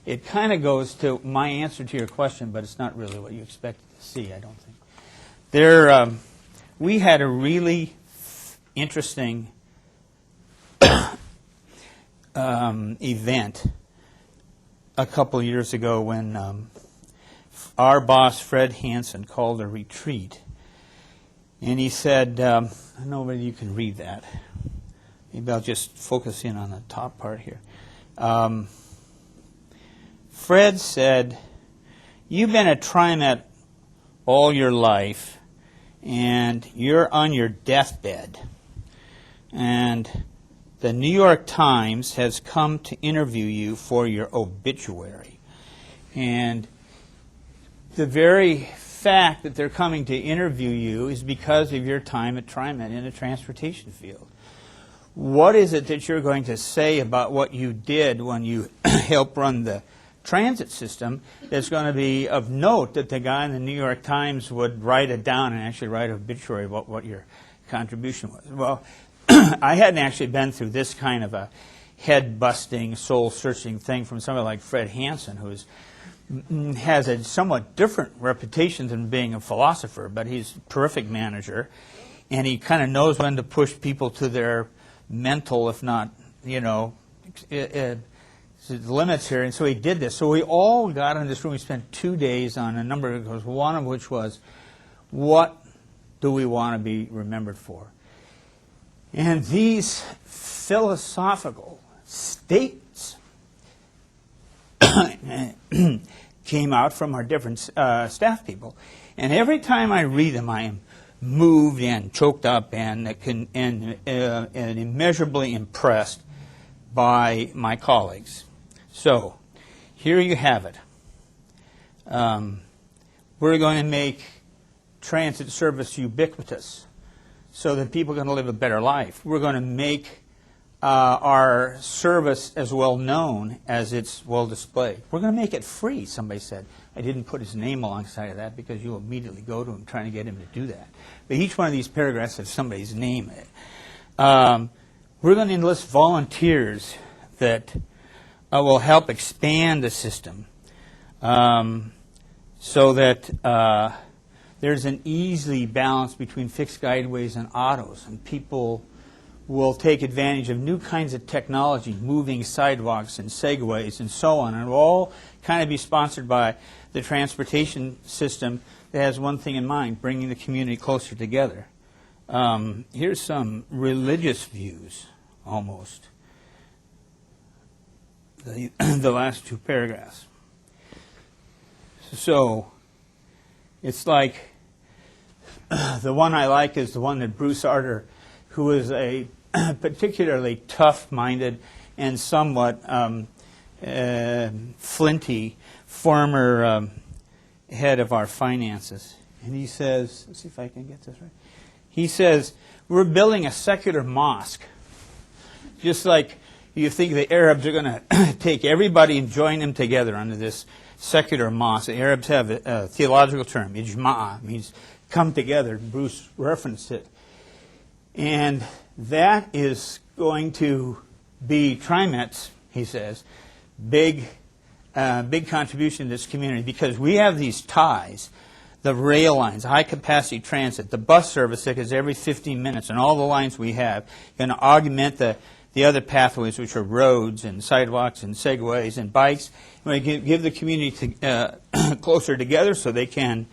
It kind of goes to my answer to your question, but it's not really what you expected to see, I don't think. We had a really interesting event a couple years ago when our boss, Fred Hansen, called a retreat. And he said, I don't know whether you can read that. Maybe I'll just focus in on the top part here. Fred said, you've been at TriMet all your life, and you're on your deathbed. And the New York Times has come to interview you for your obituary. And the very fact that they're coming to interview you is because of your time at TriMet in the transportation field. What is it that you're going to say about what you did when you helped run the transit system that's going to be of note that the guy in the New York Times would write it down and actually write an obituary about what your contribution was? Well, I hadn't actually been through this kind of a head-busting, soul-searching thing from somebody like Fred Hansen, who has a somewhat different reputation than being a philosopher, but he's a terrific manager, and he kind of knows when to push people to their mental, if not, limits here, and so he did this. So we all got in this room. We spent 2 days on a number of goals, one of which was, what do we want to be remembered for? And these philosophical statements came out from our different staff people. And every time I read them, I am moved and choked up and immeasurably impressed by my colleagues. So, here you have it. We're going to make transit service ubiquitous so that people are going to live a better life. We're going to make our service as well known as it's well displayed. We're going to make it free, somebody said. I didn't put his name alongside of that because you'll immediately go to him trying to get him to do that. But each one of these paragraphs has somebody's name in it. We're going to enlist volunteers that will help expand the system so that there's an easy balance between fixed guideways and autos, and people will take advantage of new kinds of technology, moving sidewalks and segways and so on, and it will all kind of be sponsored by the transportation system that has one thing in mind, bringing the community closer together. Here's some religious views, almost. The last two paragraphs. So, it's like, the one I like is the one that Bruce Arter, who is a particularly tough-minded and somewhat flinty former head of our finances. And he says, let's see if I can get this right. He says, we're building a secular mosque. Just like you think the Arabs are going to take everybody and join them together under this secular mosque. The Arabs have a theological term, ijma'a, means come together. Bruce referenced it. And that is going to be TriMet's, he says, big contribution to this community, because we have these ties, the rail lines, high-capacity transit, the bus service that is every 15 minutes, and all the lines we have, going to augment the other pathways, which are roads and sidewalks and segways and bikes. We give the community closer together so they can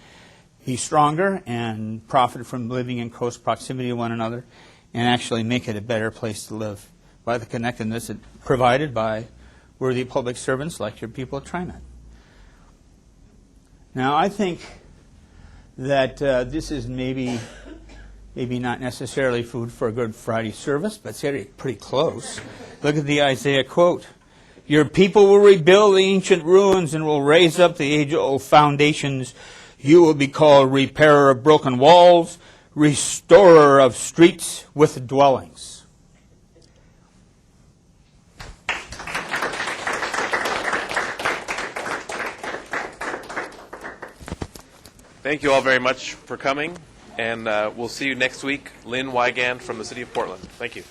be stronger and profit from living in close proximity to one another, and actually make it a better place to live by the connectedness provided by worthy public servants like your people at TriMet. Now, I think that this is maybe not necessarily food for a Good Friday service, but it's pretty close. Look at the Isaiah quote. Your people will rebuild the ancient ruins and will raise up the age-old foundations. You will be called repairer of broken walls, restorer of streets with dwellings. Thank you all very much for coming, and we'll see you next week. Lynn Wygand from the City of Portland. Thank you.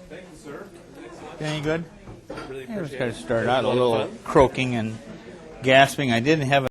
Thank you, sir. Any good? Really I was appreciate going it. to start It was out a lot of little fun. croaking and gasping. I didn't have